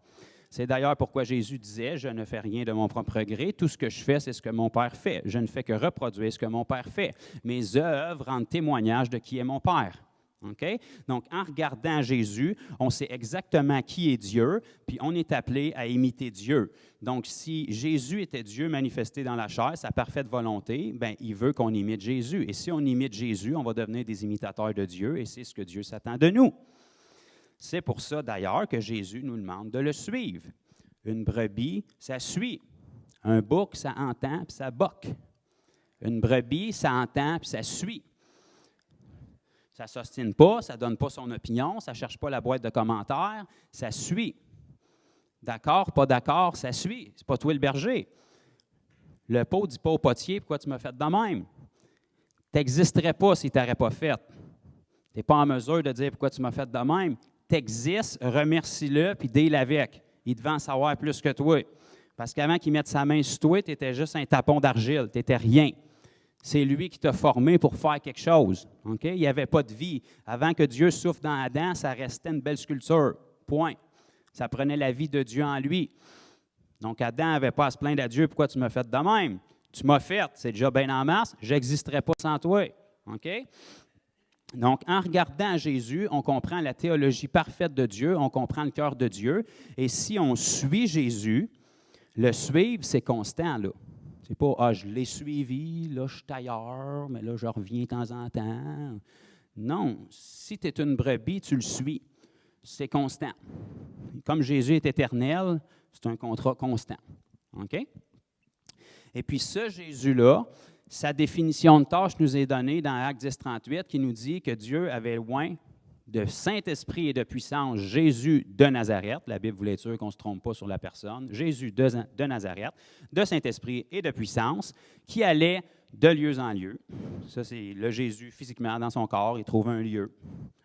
C'est d'ailleurs pourquoi Jésus disait « Je ne fais rien de mon propre gré, tout ce que je fais, c'est ce que mon Père fait. Je ne fais que reproduire ce que mon Père fait. Mes œuvres rendent témoignage de qui est mon Père. » Okay? Donc, en regardant Jésus, on sait exactement qui est Dieu, puis on est appelé à imiter Dieu. Donc, si Jésus était Dieu manifesté dans la chair, sa parfaite volonté, bien, il veut qu'on imite Jésus. Et si on imite Jésus, on va devenir des imitateurs de Dieu, et c'est ce que Dieu s'attend de nous. C'est pour ça, d'ailleurs, que Jésus nous demande de le suivre. Une brebis, ça suit. Un bouc, ça entend, puis ça boque. Une brebis, ça entend, puis ça suit. Ça ne s'ostine pas, ça ne donne pas son opinion, ça ne cherche pas la boîte de commentaires, ça suit. D'accord, pas d'accord, ça suit. C'est pas toi le berger. Le pot ne dit pas au potier, pourquoi tu m'as fait de même? Tu n'existerais pas si tu n'aurais pas fait. Tu n'es pas en mesure de dire pourquoi tu m'as fait de même. Tu existes, remercie-le, puis deal avec. Il devait en savoir plus que toi. Parce qu'avant qu'il mette sa main sur toi, tu étais juste un tapon d'argile, tu n'étais rien. C'est lui qui t'a formé pour faire quelque chose. Okay? Il n'y avait pas de vie. Avant que Dieu souffle dans Adam, ça restait une belle sculpture. Point. Ça prenait la vie de Dieu en lui. Donc, Adam n'avait pas à se plaindre à Dieu, pourquoi tu m'as fait de même? Tu m'as fait, c'est déjà bien en masse, je n'existerais pas sans toi. Okay? Donc, en regardant Jésus, on comprend la théologie parfaite de Dieu, on comprend le cœur de Dieu. Et si on suit Jésus, le suivre, c'est constant, là. C'est pas « Ah, je l'ai suivi, là, je suis ailleurs, mais là, je reviens de temps en temps. » Non, si tu es une brebis, tu le suis. C'est constant. Comme Jésus est éternel, c'est un contrat constant. OK? Et puis ce Jésus-là, sa définition de tâche nous est donnée dans Actes 10:38 qui nous dit que Dieu avait loin de Saint-Esprit et de puissance, Jésus de Nazareth, la Bible voulait être sûre qu'on ne se trompe pas sur la personne, Jésus de Nazareth, de Saint-Esprit et de puissance, qui allait de lieu en lieu. Ça, c'est le Jésus physiquement dans son corps, il trouvait un lieu.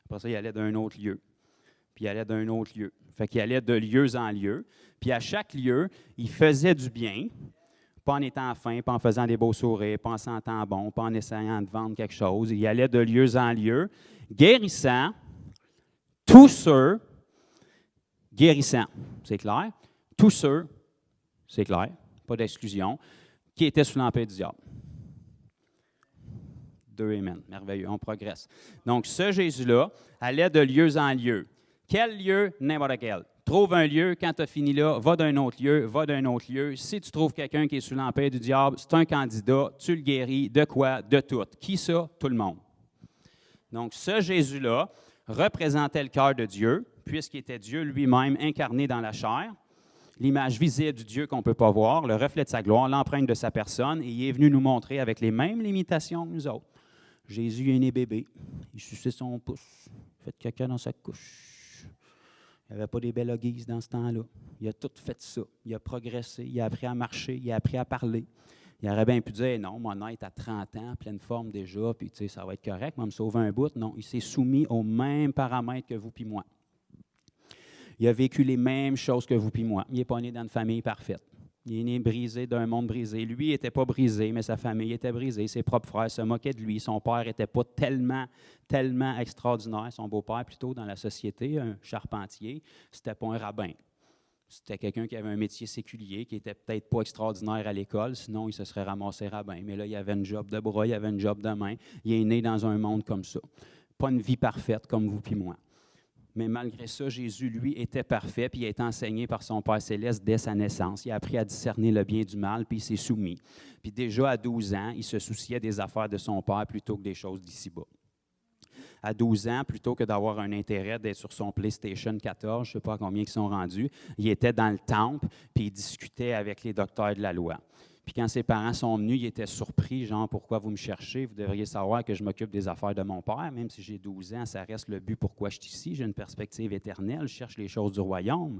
Après ça, il allait d'un autre lieu, puis il allait d'un autre lieu. Fait qu'il allait de lieu en lieu, puis à chaque lieu, il faisait du bien, pas en étant fin, pas en faisant des beaux sourires, pas en sentant bon, pas en essayant de vendre quelque chose. Il allait de lieu en lieu, guérissant tous ceux, guérissant, c'est clair, tous ceux, c'est clair, pas d'exclusion, qui étaient sous l'empire du diable. 2 amen, merveilleux, on progresse. Donc, ce Jésus-là allait de lieu en lieu. Quel lieu? N'importe quel. Trouve un lieu, quand tu as fini là, va d'un autre lieu, va d'un autre lieu. Si tu trouves quelqu'un qui est sous l'empire du diable, c'est un candidat, tu le guéris, de quoi? De tout. Qui ça? Tout le monde. Donc, ce Jésus-là représentait le cœur de Dieu, puisqu'il était Dieu lui-même incarné dans la chair, l'image visible du Dieu qu'on ne peut pas voir, le reflet de sa gloire, l'empreinte de sa personne, et il est venu nous montrer avec les mêmes limitations que nous autres. Jésus est né bébé, il suçait son pouce, il fait caca dans sa couche. Il n'y avait pas des belles guises dans ce temps-là. Il a tout fait ça. Il a progressé, il a appris à marcher, il a appris à parler. Il aurait bien pu dire, non, mon être à 30 ans, pleine forme déjà, puis tu sais, ça va être correct, moi, me sauver un bout. Non, il s'est soumis aux mêmes paramètres que vous puis moi. Il a vécu les mêmes choses que vous puis moi. Il n'est pas né dans une famille parfaite. Il est né brisé d'un monde brisé. Lui n'était pas brisé, mais sa famille était brisée. Ses propres frères se moquaient de lui. Son père n'était pas tellement extraordinaire. Son beau-père, plutôt, dans la société, un charpentier, c'était pas un rabbin. C'était quelqu'un qui avait un métier séculier, qui n'était peut-être pas extraordinaire à l'école, sinon il se serait ramassé rabbin. Mais là, il avait une job de bras, il avait une job de main. Il est né dans un monde comme ça. Pas une vie parfaite comme vous puis moi. Mais malgré ça, Jésus, lui, était parfait, puis il a été enseigné par son Père céleste dès sa naissance. Il a appris à discerner le bien du mal, puis il s'est soumis. Puis déjà à 12 ans, il se souciait des affaires de son Père plutôt que des choses d'ici-bas. À 12 ans, plutôt que d'avoir un intérêt d'être sur son PlayStation 14, je ne sais pas à combien ils sont rendus, il était dans le temple, puis il discutait avec les docteurs de la loi. Puis quand ses parents sont venus, ils étaient surpris, genre, pourquoi vous me cherchez? Vous devriez savoir que je m'occupe des affaires de mon père. Même si j'ai 12 ans, ça reste le but pourquoi je suis ici. J'ai une perspective éternelle, je cherche les choses du royaume.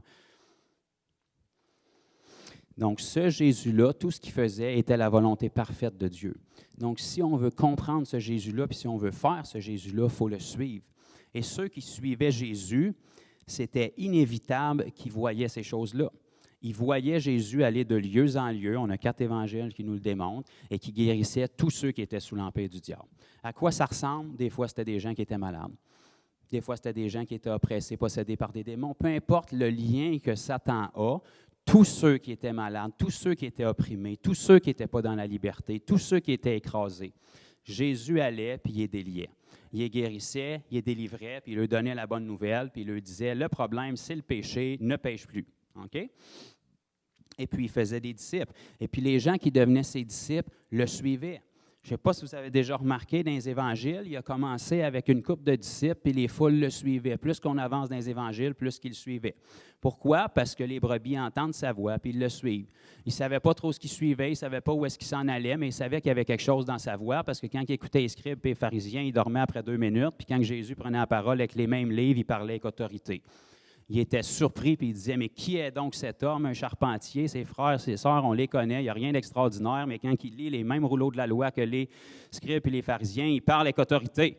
Donc, ce Jésus-là, tout ce qu'il faisait était la volonté parfaite de Dieu. Donc, si on veut comprendre ce Jésus-là, puis si on veut faire ce Jésus-là, il faut le suivre. Et ceux qui suivaient Jésus, c'était inévitable qu'ils voyaient ces choses-là. Ils voyaient Jésus aller de lieu en lieu, on a 4 évangiles qui nous le démontrent, et qui guérissaient tous ceux qui étaient sous l'empire du diable. À quoi ça ressemble? Des fois, c'était des gens qui étaient malades. Des fois, c'était des gens qui étaient oppressés, possédés par des démons. Peu importe le lien que Satan a, tous ceux qui étaient malades, tous ceux qui étaient opprimés, tous ceux qui n'étaient pas dans la liberté, tous ceux qui étaient écrasés, Jésus allait puis il les déliait. Il les guérissait, il les délivrait, puis il leur donnait la bonne nouvelle, puis il leur disait, le problème, c'est le péché, ne pêche plus. OK? Et puis, il faisait des disciples. Et puis, les gens qui devenaient ses disciples le suivaient. Je ne sais pas si vous avez déjà remarqué dans les évangiles, il a commencé avec une couple de disciples, puis les foules le suivaient. Plus qu'on avance dans les évangiles, plus qu'ils le suivaient. Pourquoi? Parce que les brebis entendent sa voix, puis ils le suivent. Ils ne savaient pas trop ce qu'ils suivaient, ils ne savaient pas où est-ce qu'ils s'en allaient, mais ils savaient qu'il y avait quelque chose dans sa voix, parce que quand ils écoutaient les scribes et les pharisiens, ils dormaient après 2 minutes, puis quand Jésus prenait la parole avec les mêmes livres, il parlait avec autorité. Il était surpris, puis il disait, mais qui est donc cet homme, un charpentier? Ses frères, ses sœurs, on les connaît, il n'y a rien d'extraordinaire, mais quand il lit les mêmes rouleaux de la loi que les scribes et les pharisiens, il parle avec autorité,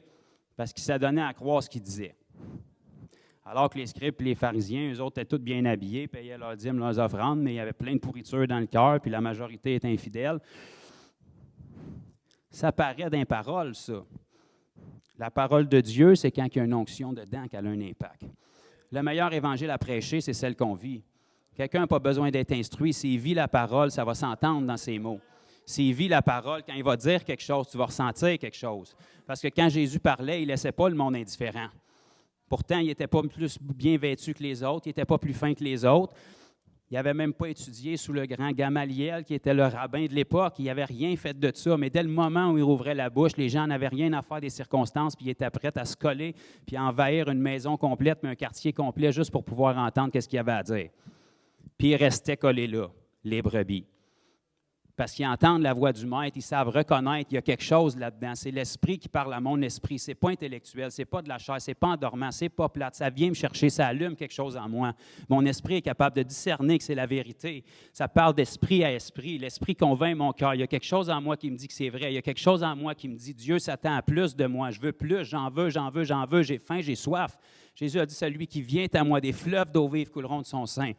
parce qu'il s'adonnait à croire ce qu'il disait. Alors que les scribes et les pharisiens, eux autres, étaient tous bien habillés, payaient leurs dîmes, leurs offrandes, mais il y avait plein de pourriture dans le cœur, puis la majorité est infidèle. Ça paraît dans les paroles, ça. La parole de Dieu, c'est quand il y a une onction dedans qu'elle a un impact. Le meilleur évangile à prêcher, c'est celle qu'on vit. Quelqu'un n'a pas besoin d'être instruit. S'il vit la parole, ça va s'entendre dans ses mots. S'il vit la parole, quand il va dire quelque chose, tu vas ressentir quelque chose. Parce que quand Jésus parlait, il ne laissait pas le monde indifférent. Pourtant, il n'était pas plus bien vêtu que les autres, il n'était pas plus fin que les autres. Il n'avait même pas étudié sous le grand Gamaliel, qui était le rabbin de l'époque. Il n'avait rien fait de ça. Mais dès le moment où il rouvrait la bouche, les gens n'avaient rien à faire des circonstances, puis ils étaient prêts à se coller, puis à envahir une maison complète, mais un quartier complet, juste pour pouvoir entendre ce qu'il y avait à dire. Puis ils restaient collés là, les brebis. Parce qu'ils entendent la voix du maître, ils savent reconnaître qu'il y a quelque chose là-dedans. C'est l'esprit qui parle à mon esprit. Ce n'est pas intellectuel, ce n'est pas de la chair, ce n'est pas endormant, ce n'est pas plate. Ça vient me chercher, ça allume quelque chose en moi. Mon esprit est capable de discerner que c'est la vérité. Ça parle d'esprit à esprit. L'esprit convainc mon cœur. Il y a quelque chose en moi qui me dit que c'est vrai. Il y a quelque chose en moi qui me dit, Dieu s'attend à plus de moi. Je veux plus, j'en veux, j'en veux, j'en veux. J'ai faim, j'ai soif. Jésus a dit, celui qui vient à moi, des fleuves d'eau vive couleront de son sein.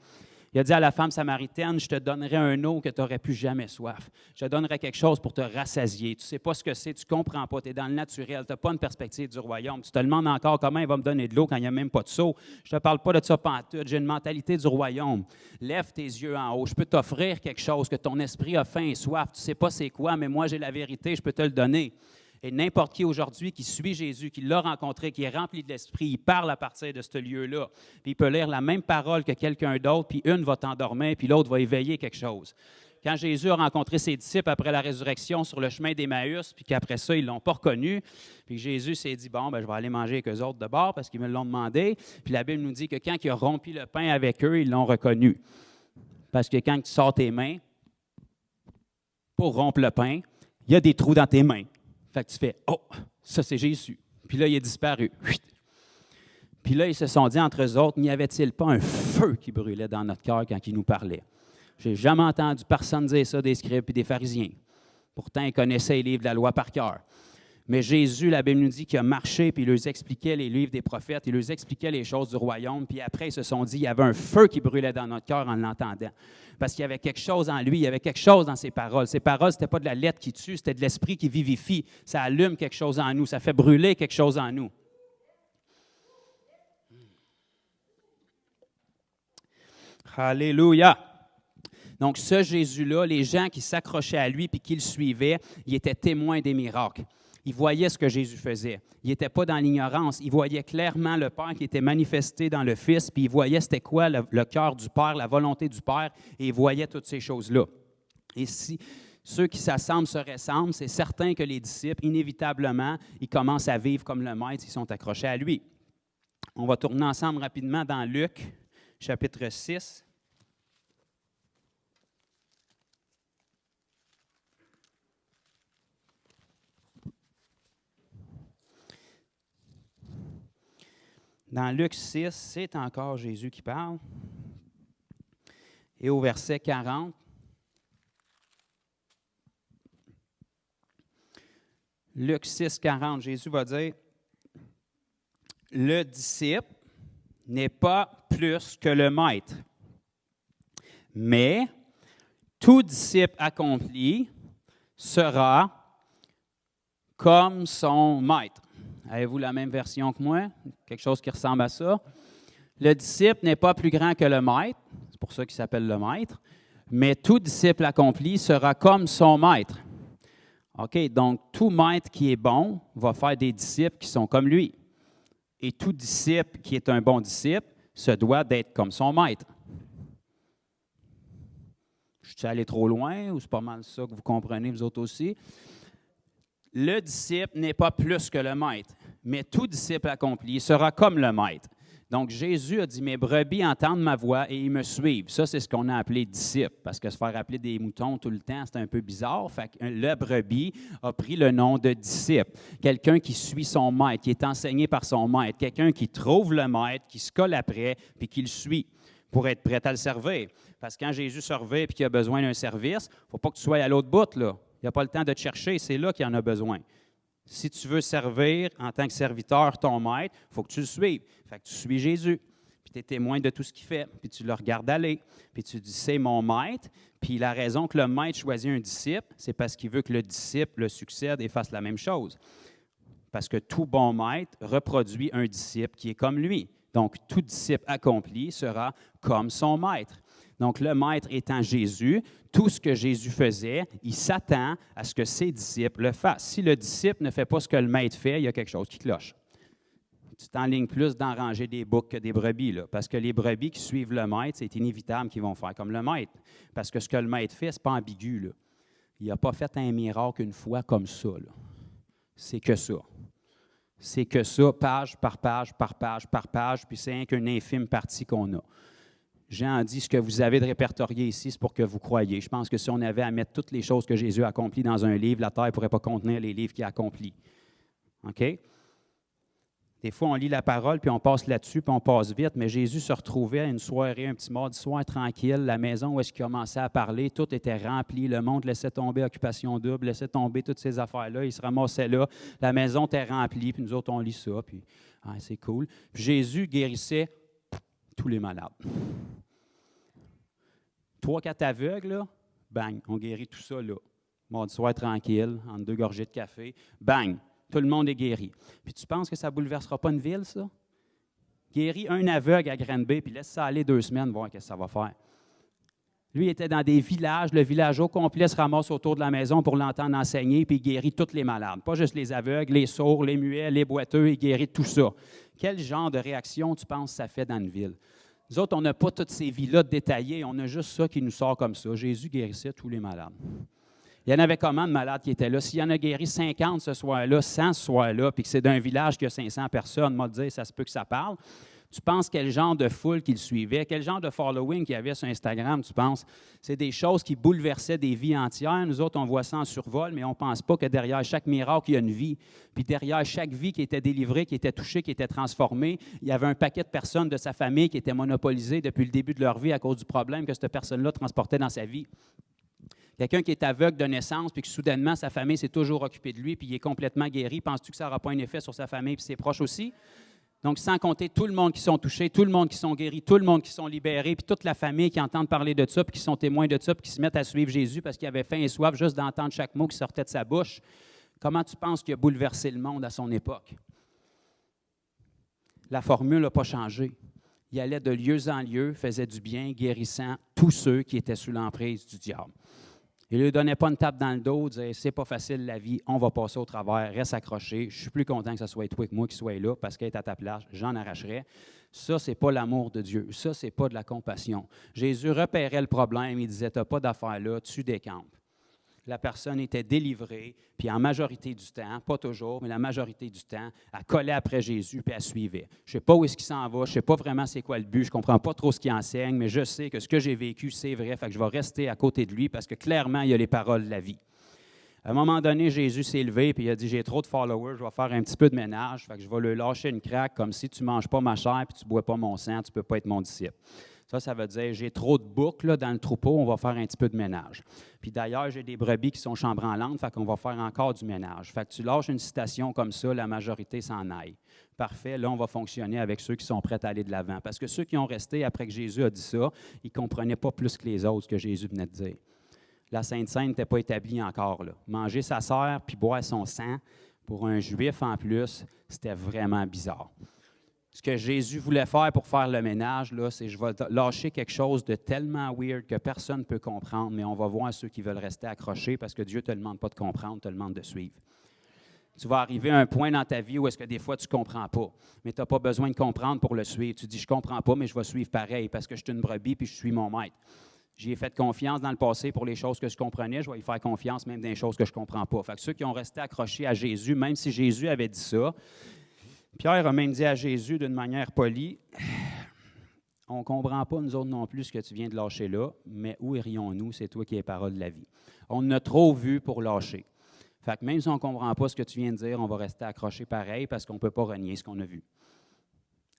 Il a dit à la femme samaritaine, je te donnerai un eau que tu n'aurais plus jamais soif. Je te donnerai quelque chose pour te rassasier. Tu ne sais pas ce que c'est, tu ne comprends pas, tu es dans le naturel, tu n'as pas une perspective du royaume. Tu te demandes encore comment il va me donner de l'eau quand il n'y a même pas de seau. Je ne te parle pas de ça pantoute, j'ai une mentalité du royaume. Lève tes yeux en haut, je peux t'offrir quelque chose que ton esprit a faim et soif. Tu ne sais pas c'est quoi, mais moi j'ai la vérité, je peux te le donner. Et n'importe qui aujourd'hui qui suit Jésus, qui l'a rencontré, qui est rempli de l'Esprit, il parle à partir de ce lieu-là. Puis il peut lire la même parole que quelqu'un d'autre, puis une va t'endormir, puis l'autre va éveiller quelque chose. Quand Jésus a rencontré ses disciples après la résurrection sur le chemin d'Emmaüs, puis qu'après ça, ils ne l'ont pas reconnu, puis Jésus s'est dit, bon, ben, je vais aller manger avec eux autres de bord parce qu'ils me l'ont demandé. Puis la Bible nous dit que quand il a rompu le pain avec eux, ils l'ont reconnu. Parce que quand tu sors tes mains pour rompre le pain, il y a des trous dans tes mains. Fait que tu fais « Oh, ça c'est Jésus ». Puis là, il est disparu. Puis là, ils se sont dit entre eux autres, n'y avait-il pas un feu qui brûlait dans notre cœur quand il nous parlait? Je n'ai jamais entendu personne dire ça des scribes et des pharisiens. Pourtant, ils connaissaient les livres de la loi par cœur. Mais Jésus, la Bible nous dit qu'il a marché, puis il leur expliquait les livres des prophètes, il leur expliquait les choses du royaume, puis après, ils se sont dit, il y avait un feu qui brûlait dans notre cœur en l'entendant. Parce qu'il y avait quelque chose en lui, il y avait quelque chose dans ses paroles. Ses paroles, ce n'était pas de la lettre qui tue, c'était de l'esprit qui vivifie. Ça allume quelque chose en nous, ça fait brûler quelque chose en nous. Alléluia! Donc, ce Jésus-là, les gens qui s'accrochaient à lui puis qui le suivaient, ils étaient témoins des miracles. Ils voyaient ce que Jésus faisait. Ils n'étaient pas dans l'ignorance. Ils voyaient clairement le Père qui était manifesté dans le Fils, puis ils voyaient c'était quoi le cœur du Père, la volonté du Père, et ils voyaient toutes ces choses-là. Et si ceux qui s'assemblent se ressemblent, c'est certain que les disciples, inévitablement, ils commencent à vivre comme le Maître, ils sont accrochés à lui. On va tourner ensemble rapidement dans Luc, chapitre 6. Dans Luc 6, c'est encore Jésus qui parle. Et au verset 40, Luc 6, 40, Jésus va dire, « Le disciple n'est pas plus que le maître, mais tout disciple accompli sera comme son maître. » Avez-vous la même version que moi? Quelque chose qui ressemble à ça. Le disciple n'est pas plus grand que le maître, c'est pour ça qu'il s'appelle le maître, mais tout disciple accompli sera comme son maître. OK, donc tout maître qui est bon va faire des disciples qui sont comme lui. Et tout disciple qui est un bon disciple se doit d'être comme son maître. Je suis allé trop loin ou c'est pas mal ça que vous comprenez, vous autres aussi? Le disciple n'est pas plus que le maître, mais tout disciple accompli sera comme le maître. Donc, Jésus a dit, « Mes brebis entendent ma voix et ils me suivent. » Ça, c'est ce qu'on a appelé disciple, parce que se faire appeler des moutons tout le temps, c'est un peu bizarre. Fait que le brebis a pris le nom de disciple. Quelqu'un qui suit son maître, qui est enseigné par son maître, quelqu'un qui trouve le maître, qui se colle après, puis qui le suit pour être prêt à le servir. Parce que quand Jésus se revient et qu'il a besoin d'un service, il ne faut pas que tu sois à l'autre bout, là. Il n'y a pas le temps de te chercher, c'est là qu'il en a besoin. Si tu veux servir en tant que serviteur ton maître, il faut que tu le suives. Fait que tu suis Jésus, puis tu es témoin de tout ce qu'il fait, puis tu le regardes aller, puis tu dis, c'est mon maître, puis la raison que le maître choisit un disciple, c'est parce qu'il veut que le disciple le succède et fasse la même chose. Parce que tout bon maître reproduit un disciple qui est comme lui. Donc, tout disciple accompli sera comme son maître. Donc, le maître étant Jésus, tout ce que Jésus faisait, il s'attend à ce que ses disciples le fassent. Si le disciple ne fait pas ce que le maître fait, il y a quelque chose qui cloche. Tu t'enlignes plus d'enranger des boucs que des brebis, là, parce que les brebis qui suivent le maître, c'est inévitable qu'ils vont faire comme le maître. Parce que ce que le maître fait, ce n'est pas ambigu, là. Il n'a pas fait un miracle une fois comme ça, là. C'est que ça. C'est que ça, page par page, par page, par page, puis c'est rien qu'une infime partie qu'on a. Jean dit, ce que vous avez de répertorié ici, c'est pour que vous croyiez. Je pense que si on avait à mettre toutes les choses que Jésus a accomplies dans un livre, la terre ne pourrait pas contenir les livres qu'il a accomplis. OK? Des fois, on lit la parole, puis on passe là-dessus, puis on passe vite, mais Jésus se retrouvait à une soirée, un petit mardi soir tranquille, la maison où est-ce qu'il commençait à parler, tout était rempli, le monde laissait tomber occupation double, laissait tomber toutes ces affaires-là, il se ramassait là, la maison était remplie, puis nous autres, on lit ça, puis c'est cool. Puis Jésus guérissait tous les malades. 3-4 aveugles, là, bang, on guérit tout ça, là. Mardi soir tranquille, entre 2 gorgées de café, bang, tout le monde est guéri. Puis tu penses que ça ne bouleversera pas une ville, ça? Guéris un aveugle à Granby, puis laisse ça aller 2 semaines, voir ce que ça va faire. Lui, il était dans des villages, le village au complet se ramasse autour de la maison pour l'entendre enseigner, puis il guérit tous les malades. Pas juste les aveugles, les sourds, les muets, les boiteux, il guérit tout ça. Quel genre de réaction tu penses que ça fait dans une ville? Nous autres, on n'a pas toutes ces vies-là détaillées, on a juste ça qui nous sort comme ça. Jésus guérissait tous les malades. Il y en avait combien de malades qui étaient là? S'il y en a guéri 50 ce soir-là, 100 ce soir-là, puis que c'est d'un village qui a 500 personnes, moi, dire, ça se peut que ça parle. Tu penses quel genre de foule qu'il suivait, quel genre de following qu'il y avait sur Instagram, tu penses? C'est des choses qui bouleversaient des vies entières. Nous autres, on voit ça en survol, mais on ne pense pas que derrière chaque miracle, il y a une vie. Puis derrière chaque vie qui était délivrée, qui était touchée, qui était transformée, il y avait un paquet de personnes de sa famille qui étaient monopolisées depuis le début de leur vie à cause du problème que cette personne-là transportait dans sa vie. Quelqu'un qui est aveugle de naissance, puis que soudainement, sa famille s'est toujours occupée de lui, puis il est complètement guéri, penses-tu que ça n'aura pas un effet sur sa famille et ses proches aussi? Donc, sans compter tout le monde qui sont touchés, tout le monde qui sont guéris, tout le monde qui sont libérés, puis toute la famille qui entend parler de ça, puis qui sont témoins de ça, puis qui se mettent à suivre Jésus parce qu'il avait faim et soif juste d'entendre chaque mot qui sortait de sa bouche. Comment tu penses qu'il a bouleversé le monde à son époque? La formule n'a pas changé. Il allait de lieu en lieu, faisait du bien, guérissant tous ceux qui étaient sous l'emprise du diable. Il ne lui donnait pas une tape dans le dos, disait « c'est pas facile la vie, on va passer au travers, reste accroché, je suis plus content que ce soit toi que moi qui soit là, parce qu'elle est à ta place, j'en arracherai. » Ça, ce n'est pas l'amour de Dieu, ça, ce n'est pas de la compassion. Jésus repérait le problème, il disait « tu n'as pas d'affaire là, tu décampes. » La personne était délivrée, puis en majorité du temps, pas toujours, mais la majorité du temps, elle collait après Jésus, puis elle suivait. Je ne sais pas où est-ce qu'il s'en va, je ne sais pas vraiment c'est quoi le but, je ne comprends pas trop ce qu'il enseigne, mais je sais que ce que j'ai vécu, c'est vrai, fait que je vais rester à côté de lui, parce que clairement, il y a les paroles de la vie. À un moment donné, Jésus s'est levé et il a dit, j'ai trop de followers, je vais faire un petit peu de ménage, fait que je vais leur lâcher une craque comme si tu ne manges pas ma chair et tu ne bois pas mon sang, tu ne peux pas être mon disciple. Ça veut dire, j'ai trop de boucs là, dans le troupeau, on va faire un petit peu de ménage. Puis d'ailleurs, j'ai des brebis qui sont chambranlantes, fait qu'on va faire encore du ménage. Fait que tu lâches une citation comme ça, la majorité s'en aille. Parfait, là, on va fonctionner avec ceux qui sont prêts à aller de l'avant. Parce que ceux qui ont resté après que Jésus a dit ça, ils ne comprenaient pas plus que les autres ce que Jésus venait de dire. La Sainte Seine n'était pas établie encore. Là. Manger sa sœur puis boire son sang, pour un Juif en plus, c'était vraiment bizarre. Ce que Jésus voulait faire pour faire le ménage, là, c'est je vais lâcher quelque chose de tellement weird que personne ne peut comprendre, mais on va voir ceux qui veulent rester accrochés parce que Dieu ne te demande pas de comprendre, te demande de suivre. Tu vas arriver à un point dans ta vie où est-ce que des fois tu ne comprends pas, mais tu n'as pas besoin de comprendre pour le suivre. Tu dis, je ne comprends pas, mais je vais suivre pareil parce que je suis une brebis puis je suis mon maître. J'y ai fait confiance dans le passé pour les choses que je comprenais, je vais y faire confiance même dans les choses que je ne comprends pas. Fait que ceux qui ont resté accrochés à Jésus, même si Jésus avait dit ça, Pierre a même dit à Jésus d'une manière polie, « On ne comprend pas, nous autres non plus, ce que tu viens de lâcher là, mais où irions-nous? C'est toi qui es parole de la vie. » On en a trop vu pour lâcher. Fait que même si on ne comprend pas ce que tu viens de dire, on va rester accroché pareil parce qu'on ne peut pas renier ce qu'on a vu.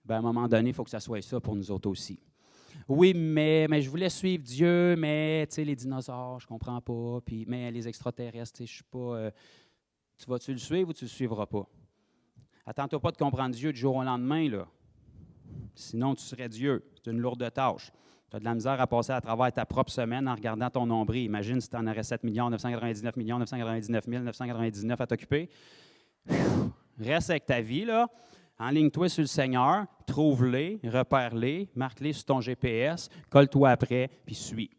Bien, à un moment donné, il faut que ça soit ça pour nous autres aussi. Oui, mais je voulais suivre Dieu, mais les dinosaures, je ne comprends pas, puis, mais les extraterrestres, je ne suis pas... tu vas-tu le suivre ou tu ne le suivras pas? Attends-toi pas de comprendre Dieu du jour au lendemain, là. Sinon, tu serais Dieu. C'est une lourde tâche. Tu as de la misère à passer à travers ta propre semaine en regardant ton nombril. Imagine si tu en aurais 7 999 999 999 à t'occuper. Reste avec ta vie, là. Enligne-toi sur le Seigneur, trouve-les, repère-les, marque-les sur ton GPS, colle-toi après, puis suis.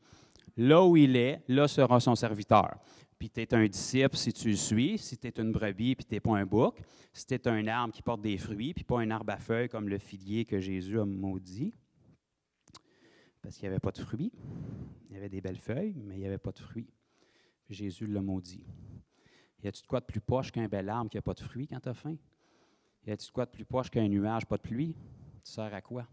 Là où il est, là sera son serviteur. Puis tu es un disciple si tu le suis, si tu es une brebis puis tu n'es pas un bouc, si tu es un arbre qui porte des fruits puis pas un arbre à feuilles comme le figuier que Jésus a maudit, parce qu'il n'y avait pas de fruits. Il y avait des belles feuilles, mais il n'y avait pas de fruits. Puis Jésus l'a maudit. Y a-tu de quoi de plus poche qu'un bel arbre qui n'a pas de fruits quand tu as faim? Y a-tu de quoi de plus poche qu'un nuage, pas de pluie? Tu sers à quoi?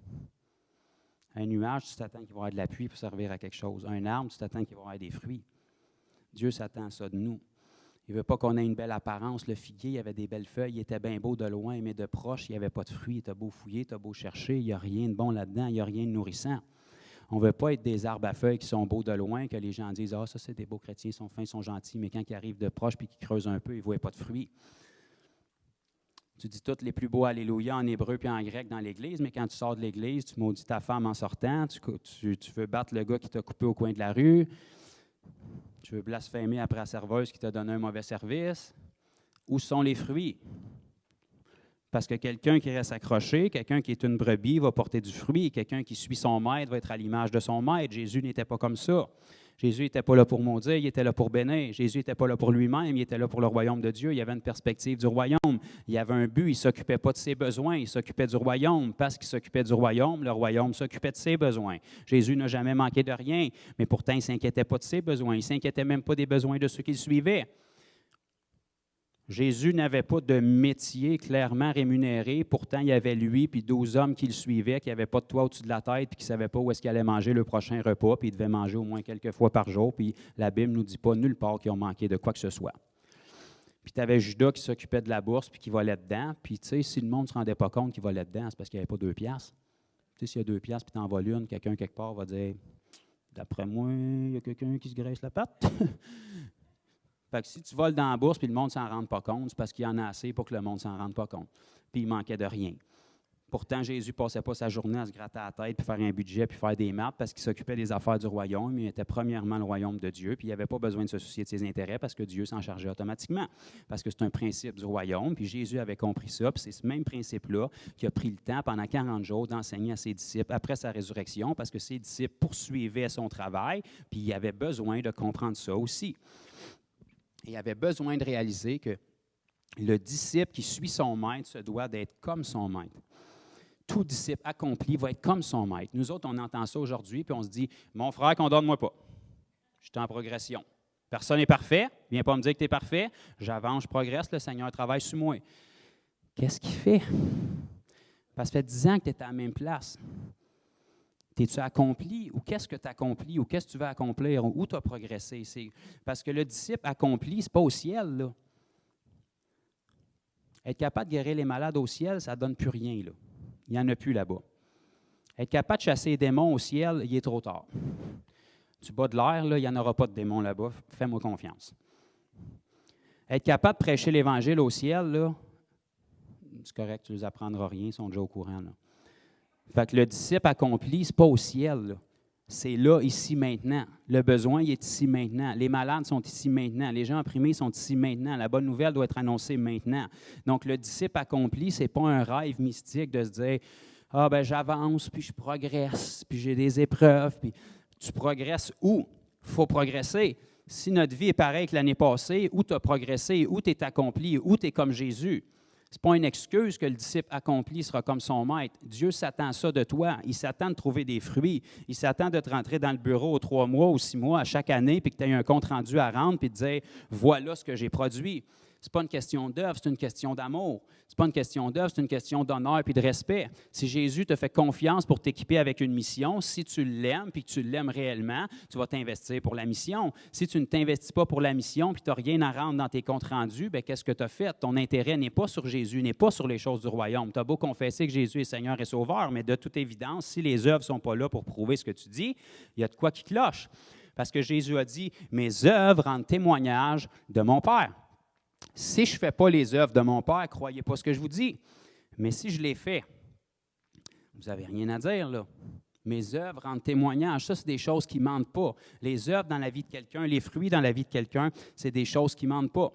Un nuage, tu t'attends qu'il va y avoir de la pluie pour servir à quelque chose. Un arbre, tu t'attends qu'il va y avoir des fruits. Dieu s'attend à ça de nous. Il ne veut pas qu'on ait une belle apparence. Le figuier, il avait des belles feuilles, il était bien beau de loin, mais de proche, il n'y avait pas de fruits. Tu as beau fouiller, tu as beau chercher, il n'y a rien de bon là-dedans, il n'y a rien de nourrissant. On ne veut pas être des arbres à feuilles qui sont beaux de loin, que les gens disent « Ah, ça, c'est des beaux chrétiens, ils sont fins, ils sont gentils », mais quand ils arrivent de proche et qu'ils creusent un peu, ils ne voient pas de fruits. Tu dis toutes les plus beaux Alléluia en hébreu puis en grec dans l'Église, mais quand tu sors de l'Église, tu maudis ta femme en sortant, tu veux battre le gars qui t'a coupé au coin de la rue, tu veux blasphémer après la serveuse qui t'a donné un mauvais service. Où sont les fruits? Parce que quelqu'un qui reste accroché, quelqu'un qui est une brebis va porter du fruit, quelqu'un qui suit son maître va être à l'image de son maître. Jésus n'était pas comme ça. Jésus n'était pas là pour maudire, il était là pour bénir. Jésus n'était pas là pour lui-même, il était là pour le royaume de Dieu. Il y avait une perspective du royaume. Il y avait un but, il ne s'occupait pas de ses besoins, il s'occupait du royaume. Parce qu'il s'occupait du royaume, le royaume s'occupait de ses besoins. Jésus n'a jamais manqué de rien, mais pourtant, il ne s'inquiétait pas de ses besoins. Il ne s'inquiétait même pas des besoins de ceux qui le suivaient. Jésus n'avait pas de métier clairement rémunéré. Pourtant, il y avait lui puis 12 hommes qui le suivaient, qui n'avaient pas de toit au-dessus de la tête puis qui ne savaient pas où est-ce qu'ils allaient manger le prochain repas, puis ils devaient manger au moins quelques fois par jour. Puis la Bible ne nous dit pas nulle part qu'ils ont manqué de quoi que ce soit. Puis tu avais Judas qui s'occupait de la bourse puis qui volait dedans. Puis tu sais, si le monde ne se rendait pas compte qu'il volait dedans, c'est parce qu'il n'y avait pas 2 piastres. Tu sais, s'il y a 2 piastres puis tu en voles une, quelqu'un quelque part va dire « D'après moi, il y a quelqu'un qui se graisse la patte. » Fait que si tu voles dans la bourse puis le monde ne s'en rend pas compte, c'est parce qu'il y en a assez pour que le monde ne s'en rende pas compte. Puis il manquait de rien. Pourtant, Jésus ne passait pas sa journée à se gratter la tête, puis faire un budget, puis faire des maths, parce qu'il s'occupait des affaires du royaume. Il était premièrement le royaume de Dieu, puis il n'avait pas besoin de se soucier de ses intérêts, parce que Dieu s'en chargeait automatiquement. Parce que c'est un principe du royaume, puis Jésus avait compris ça, puis c'est ce même principe-là qui a pris le temps pendant 40 jours d'enseigner à ses disciples après sa résurrection, parce que ses disciples poursuivaient son travail, puis il avait besoin de comprendre ça aussi. Il avait besoin de réaliser que le disciple qui suit son maître se doit d'être comme son maître. Tout disciple accompli va être comme son maître. Nous autres, on entend ça aujourd'hui, puis on se dit « Mon frère, condamne-moi pas. Je suis en progression. Personne n'est parfait. Viens pas me dire que tu es parfait. J'avance, je progresse. Le Seigneur travaille sur moi. » Qu'est-ce qu'il fait? Parce que ça fait 10 ans que tu es à la même place. T'es-tu accompli ou qu'est-ce que tu accomplis ou qu'est-ce que tu veux accomplir ou où tu as progressé? Parce que le disciple accompli, ce n'est pas au ciel, là. Être capable de guérir les malades au ciel, ça ne donne plus rien, là. Il n'y en a plus là-bas. Être capable de chasser les démons au ciel, il est trop tard. Tu bats de l'air, là, il n'y en aura pas de démons là-bas. Fais-moi confiance. Être capable de prêcher l'Évangile au ciel, là, c'est correct, tu ne les apprendras rien, ils sont déjà au courant, là. Fait que le disciple accompli, ce n'est pas au ciel, là. C'est là, ici, maintenant. Le besoin, il est ici, maintenant. Les malades sont ici, maintenant. Les gens opprimés sont ici, maintenant. La bonne nouvelle doit être annoncée maintenant. Donc, le disciple accompli, ce n'est pas un rêve mystique de se dire « Ah, ben j'avance, puis je progresse, puis j'ai des épreuves. » Puis tu progresses où? Il faut progresser. Si notre vie est pareille que l'année passée, où tu as progressé, où tu es accompli, où tu es comme Jésus. Ce n'est pas une excuse que le disciple accompli sera comme son maître. Dieu s'attend à ça de toi. Il s'attend de trouver des fruits. Il s'attend de te rentrer dans le bureau aux 3 mois ou 6 mois à chaque année, puis que tu aies un compte rendu à rendre, puis de dire « Voilà ce que j'ai produit ». Ce n'est pas une question d'œuvre, c'est une question d'amour. Ce n'est pas une question d'œuvre, c'est une question d'honneur et de respect. Si Jésus te fait confiance pour t'équiper avec une mission, si tu l'aimes et que tu l'aimes réellement, tu vas t'investir pour la mission. Si tu ne t'investis pas pour la mission et que tu n'as rien à rendre dans tes comptes rendus, bien, qu'est-ce que tu as fait? Ton intérêt n'est pas sur Jésus, n'est pas sur les choses du royaume. Tu as beau confesser que Jésus est Seigneur et Sauveur, mais de toute évidence, si les œuvres ne sont pas là pour prouver ce que tu dis, il y a de quoi qui cloche. Parce que Jésus a dit « Mes œuvres rendent témoignage de mon Père ». Si je ne fais pas les œuvres de mon Père, croyez pas ce que je vous dis. Mais si je les fais, vous n'avez rien à dire, là. Mes œuvres rendent témoignage. Ça, c'est des choses qui ne mentent pas. Les œuvres dans la vie de quelqu'un, les fruits dans la vie de quelqu'un, c'est des choses qui ne mentent pas.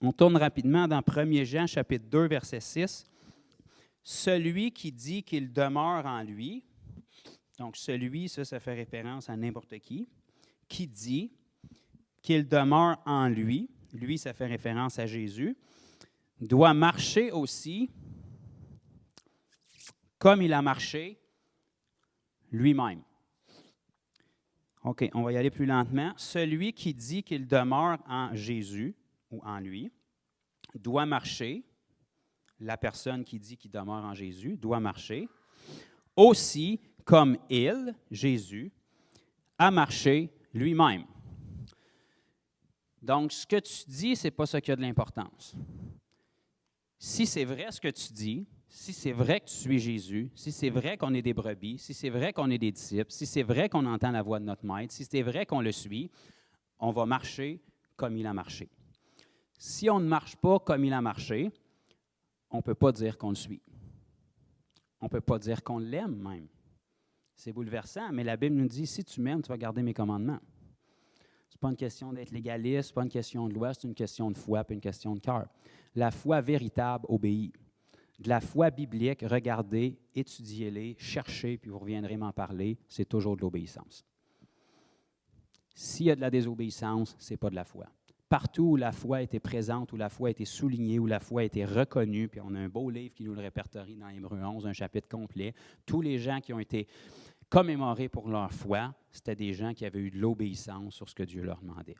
On tourne rapidement dans 1 Jean, chapitre 2, verset 6. Celui qui dit qu'il demeure en lui, donc celui, ça fait référence à n'importe qui dit qu'il demeure en lui, lui, ça fait référence à Jésus, doit marcher aussi comme il a marché lui-même. OK, on va y aller plus lentement. Celui qui dit qu'il demeure en Jésus ou en lui doit marcher, la personne qui dit qu'il demeure en Jésus doit marcher aussi comme il, Jésus, a marché lui-même. Donc, ce que tu dis, ce n'est pas ça qui a de l'importance. Si c'est vrai ce que tu dis, si c'est vrai que tu suis Jésus, si c'est vrai qu'on est des brebis, si c'est vrai qu'on est des disciples, si c'est vrai qu'on entend la voix de notre maître, si c'est vrai qu'on le suit, on va marcher comme il a marché. Si on ne marche pas comme il a marché, on ne peut pas dire qu'on le suit. On ne peut pas dire qu'on l'aime même. C'est bouleversant, mais la Bible nous dit, si tu m'aimes, tu vas garder mes commandements. Ce n'est pas une question d'être légaliste, ce n'est pas une question de loi, c'est une question de foi et une question de cœur. La foi véritable obéit. De la foi biblique, regardez, étudiez-les, cherchez, puis vous reviendrez m'en parler, c'est toujours de l'obéissance. S'il y a de la désobéissance, ce n'est pas de la foi. Partout où la foi était présente, où la foi était soulignée, où la foi était reconnue, puis on a un beau livre qui nous le répertorie dans Hébreux 11, un chapitre complet, tous les gens qui ont été commémorés pour leur foi, c'était des gens qui avaient eu de l'obéissance sur ce que Dieu leur demandait.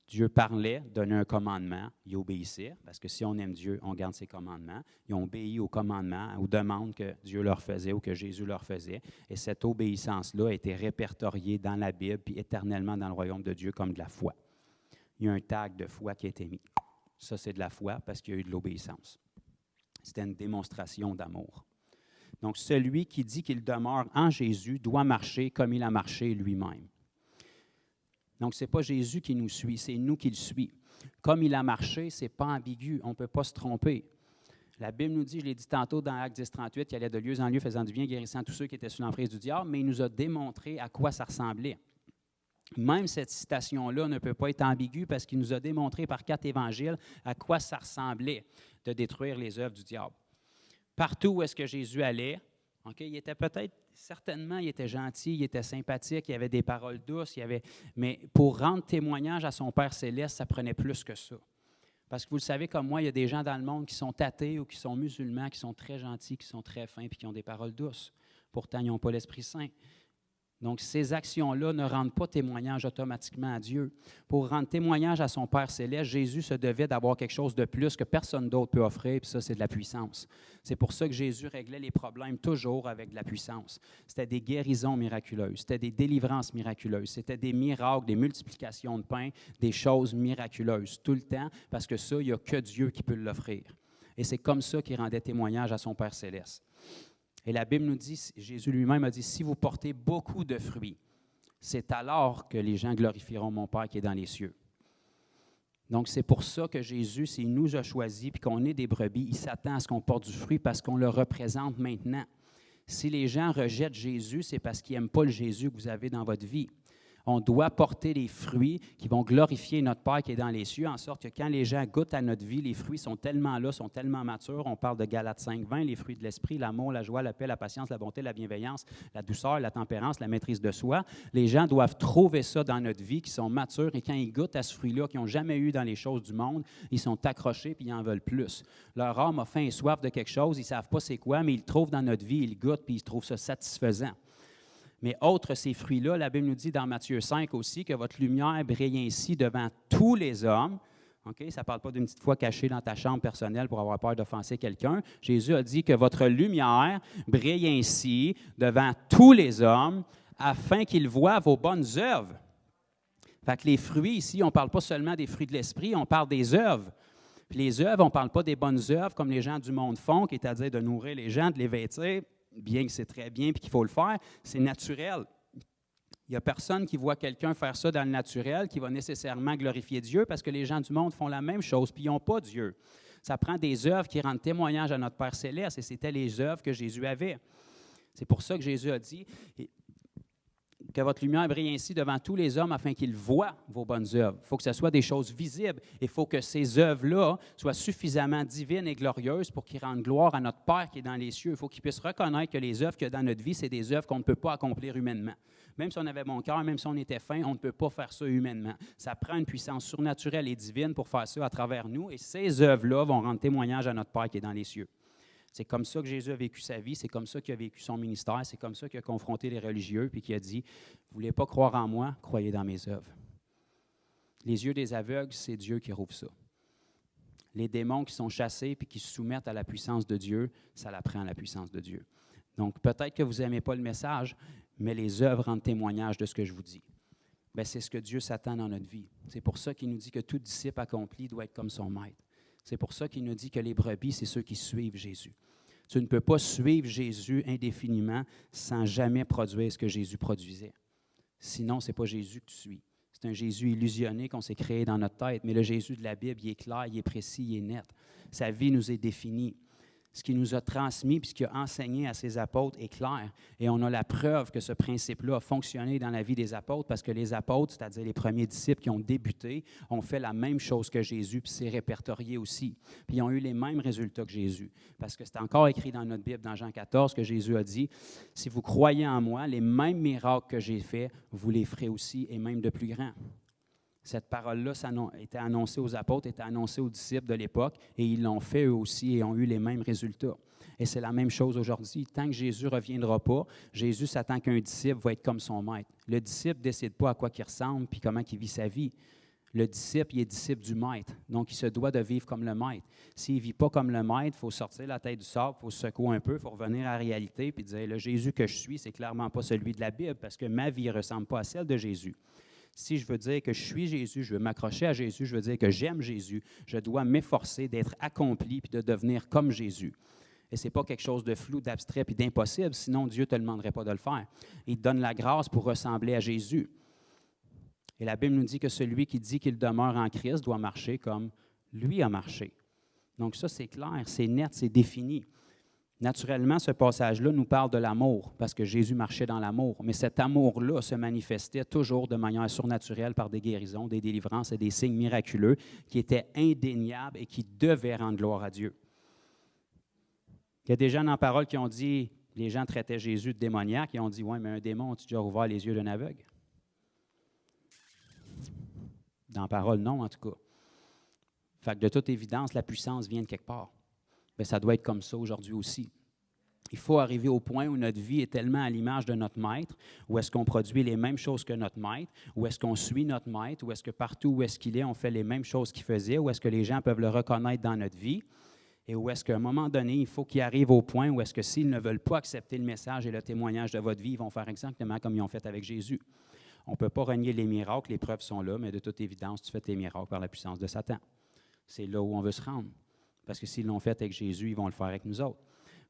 Dieu parlait, donnait un commandement, ils obéissaient, parce que si on aime Dieu, on garde ses commandements. Ils ont obéi aux commandements, aux demandes que Dieu leur faisait ou que Jésus leur faisait. Et cette obéissance-là a été répertoriée dans la Bible, puis éternellement dans le royaume de Dieu comme de la foi. Il y a un tag de foi qui a été mis. Ça, c'est de la foi parce qu'il y a eu de l'obéissance. C'était une démonstration d'amour. Donc, celui qui dit qu'il demeure en Jésus doit marcher comme il a marché lui-même. Donc, ce n'est pas Jésus qui nous suit, c'est nous qui le suivons. Comme il a marché, ce n'est pas ambigu, on ne peut pas se tromper. La Bible nous dit, je l'ai dit tantôt dans Actes 10:38, qu'il allait de lieu en lieu faisant du bien, guérissant tous ceux qui étaient sous l'emprise du diable, mais il nous a démontré à quoi ça ressemblait. Même cette citation-là ne peut pas être ambiguë parce qu'il nous a démontré par 4 évangiles à quoi ça ressemblait de détruire les œuvres du diable. Partout où est-ce que Jésus allait, okay, il était certainement, il était gentil, il était sympathique, il avait des paroles douces, mais pour rendre témoignage à son Père céleste, ça prenait plus que ça. Parce que vous le savez comme moi, il y a des gens dans le monde qui sont athées ou qui sont musulmans, qui sont très gentils, qui sont très fins, puis qui ont des paroles douces. Pourtant, ils n'ont pas l'Esprit Saint. Donc, ces actions-là ne rendent pas témoignage automatiquement à Dieu. Pour rendre témoignage à son Père céleste, Jésus se devait d'avoir quelque chose de plus que personne d'autre peut offrir, puis ça, c'est de la puissance. C'est pour ça que Jésus réglait les problèmes toujours avec de la puissance. C'était des guérisons miraculeuses, c'était des délivrances miraculeuses, c'était des miracles, des multiplications de pain, des choses miraculeuses, tout le temps, parce que ça, il n'y a que Dieu qui peut l'offrir. Et c'est comme ça qu'il rendait témoignage à son Père céleste. Et la Bible nous dit, Jésus lui-même a dit, si vous portez beaucoup de fruits, c'est alors que les gens glorifieront mon Père qui est dans les cieux. Donc, c'est pour ça que Jésus, s'il nous a choisis puis qu'on est des brebis, il s'attend à ce qu'on porte du fruit parce qu'on le représente maintenant. Si les gens rejettent Jésus, c'est parce qu'ils n'aiment pas le Jésus que vous avez dans votre vie. On doit porter des fruits qui vont glorifier notre Père qui est dans les cieux, en sorte que quand les gens goûtent à notre vie, les fruits sont tellement là, sont tellement matures. On parle de Galates 5:20, les fruits de l'esprit, l'amour, la joie, la paix, la patience, la bonté, la bienveillance, la douceur, la tempérance, la maîtrise de soi. Les gens doivent trouver ça dans notre vie, qui sont matures, et quand ils goûtent à ce fruit-là, qu'ils n'ont jamais eu dans les choses du monde, ils sont accrochés puis ils en veulent plus. Leur âme a faim et soif de quelque chose, ils ne savent pas c'est quoi, mais ils le trouvent dans notre vie, ils le goûtent puis ils trouvent ça satisfaisant. Mais outre ces fruits-là, la Bible nous dit dans Matthieu 5 aussi que votre lumière brille ainsi devant tous les hommes. Okay? Ça ne parle pas d'une petite fois cachée dans ta chambre personnelle pour avoir peur d'offenser quelqu'un. Jésus a dit que votre lumière brille ainsi devant tous les hommes afin qu'ils voient vos bonnes œuvres. Fait que les fruits ici, on ne parle pas seulement des fruits de l'esprit, on parle des œuvres. Puis les œuvres, on ne parle pas des bonnes œuvres comme les gens du monde font, qui est à dire de nourrir les gens, de les vêtir, bien que c'est très bien et qu'il faut le faire, c'est naturel. Il n'y a personne qui voit quelqu'un faire ça dans le naturel qui va nécessairement glorifier Dieu parce que les gens du monde font la même chose puis ils n'ont pas Dieu. Ça prend des œuvres qui rendent témoignage à notre Père céleste et c'était les œuvres que Jésus avait. C'est pour ça que Jésus a dit que votre lumière brille ainsi devant tous les hommes afin qu'ils voient vos bonnes œuvres. Il faut que ce soit des choses visibles. Il faut que ces œuvres-là soient suffisamment divines et glorieuses pour qu'ils rendent gloire à notre Père qui est dans les cieux. Il faut qu'ils puissent reconnaître que les œuvres qu'il y a dans notre vie, c'est des œuvres qu'on ne peut pas accomplir humainement. Même si on avait bon cœur, même si on était fin, on ne peut pas faire ça humainement. Ça prend une puissance surnaturelle et divine pour faire ça à travers nous. Et ces œuvres-là vont rendre témoignage à notre Père qui est dans les cieux. C'est comme ça que Jésus a vécu sa vie, c'est comme ça qu'il a vécu son ministère, c'est comme ça qu'il a confronté les religieux, puis qu'il a dit, « Vous ne voulez pas croire en moi, croyez dans mes œuvres. » Les yeux des aveugles, c'est Dieu qui rouvre ça. Les démons qui sont chassés puis qui se soumettent à la puissance de Dieu, ça l'apprend la puissance de Dieu. Donc, peut-être que vous n'aimez pas le message, mais les œuvres rendent témoignage de ce que je vous dis. Bien, c'est ce que Dieu s'attend dans notre vie. C'est pour ça qu'il nous dit que tout disciple accompli doit être comme son maître. C'est pour ça qu'il nous dit que les brebis, c'est ceux qui suivent Jésus. Tu ne peux pas suivre Jésus indéfiniment sans jamais produire ce que Jésus produisait. Sinon, ce n'est pas Jésus que tu suis. C'est un Jésus illusionné qu'on s'est créé dans notre tête. Mais le Jésus de la Bible, il est clair, il est précis, il est net. Sa vie nous est définie. Ce qu'il nous a transmis puis ce qu'il a enseigné à ses apôtres est clair. Et on a la preuve que ce principe-là a fonctionné dans la vie des apôtres parce que les apôtres, c'est-à-dire les premiers disciples qui ont débuté, ont fait la même chose que Jésus puis c'est répertorié aussi. Puis ils ont eu les mêmes résultats que Jésus. Parce que c'est encore écrit dans notre Bible, dans Jean 14, que Jésus a dit, « Si vous croyez en moi, les mêmes miracles que j'ai faits, vous les ferez aussi et même de plus grands. » Cette parole-là était annoncée aux apôtres, était annoncée aux disciples de l'époque, et ils l'ont fait eux aussi et ont eu les mêmes résultats. Et c'est la même chose aujourd'hui. Tant que Jésus ne reviendra pas, Jésus s'attend qu'un disciple va être comme son maître. Le disciple ne décide pas à quoi il ressemble puis comment il vit sa vie. Le disciple, il est disciple du maître, donc il se doit de vivre comme le maître. S'il ne vit pas comme le maître, il faut sortir la tête du sable, il faut se secouer un peu, il faut revenir à la réalité et dire, le Jésus que je suis, c'est clairement pas celui de la Bible parce que ma vie ne ressemble pas à celle de Jésus. Si je veux dire que je suis Jésus, je veux m'accrocher à Jésus, je veux dire que j'aime Jésus, je dois m'efforcer d'être accompli puis de devenir comme Jésus. Et ce n'est pas quelque chose de flou, d'abstrait puis d'impossible, sinon Dieu ne te demanderait pas de le faire. Il te donne la grâce pour ressembler à Jésus. Et la Bible nous dit que celui qui dit qu'il demeure en Christ doit marcher comme lui a marché. Donc ça, c'est clair, c'est net, c'est défini. Naturellement, ce passage-là nous parle de l'amour, parce que Jésus marchait dans l'amour. Mais cet amour-là se manifestait toujours de manière surnaturelle par des guérisons, des délivrances et des signes miraculeux qui étaient indéniables et qui devaient rendre gloire à Dieu. Il y a des gens dans la parole qui ont dit, les gens traitaient Jésus de démoniaque et ont dit, « Oui, mais un démon, as-tu déjà ouvert les yeux d'un aveugle? » Dans la parole, non, en tout cas. Fait que de toute évidence, la puissance vient de quelque part. Bien, ça doit être comme ça aujourd'hui aussi. Il faut arriver au point où notre vie est tellement à l'image de notre maître, où est-ce qu'on produit les mêmes choses que notre maître, où est-ce qu'on suit notre maître, où est-ce que partout où est-ce qu'il est, on fait les mêmes choses qu'il faisait, où est-ce que les gens peuvent le reconnaître dans notre vie, et où est-ce qu'à un moment donné, il faut qu'ils arrivent au point où est-ce que s'ils ne veulent pas accepter le message et le témoignage de votre vie, ils vont faire exactement comme ils ont fait avec Jésus. On ne peut pas renier les miracles, les preuves sont là, mais de toute évidence, tu fais tes miracles par la puissance de Satan. C'est là où on veut se rendre. Parce que s'ils l'ont fait avec Jésus, ils vont le faire avec nous autres.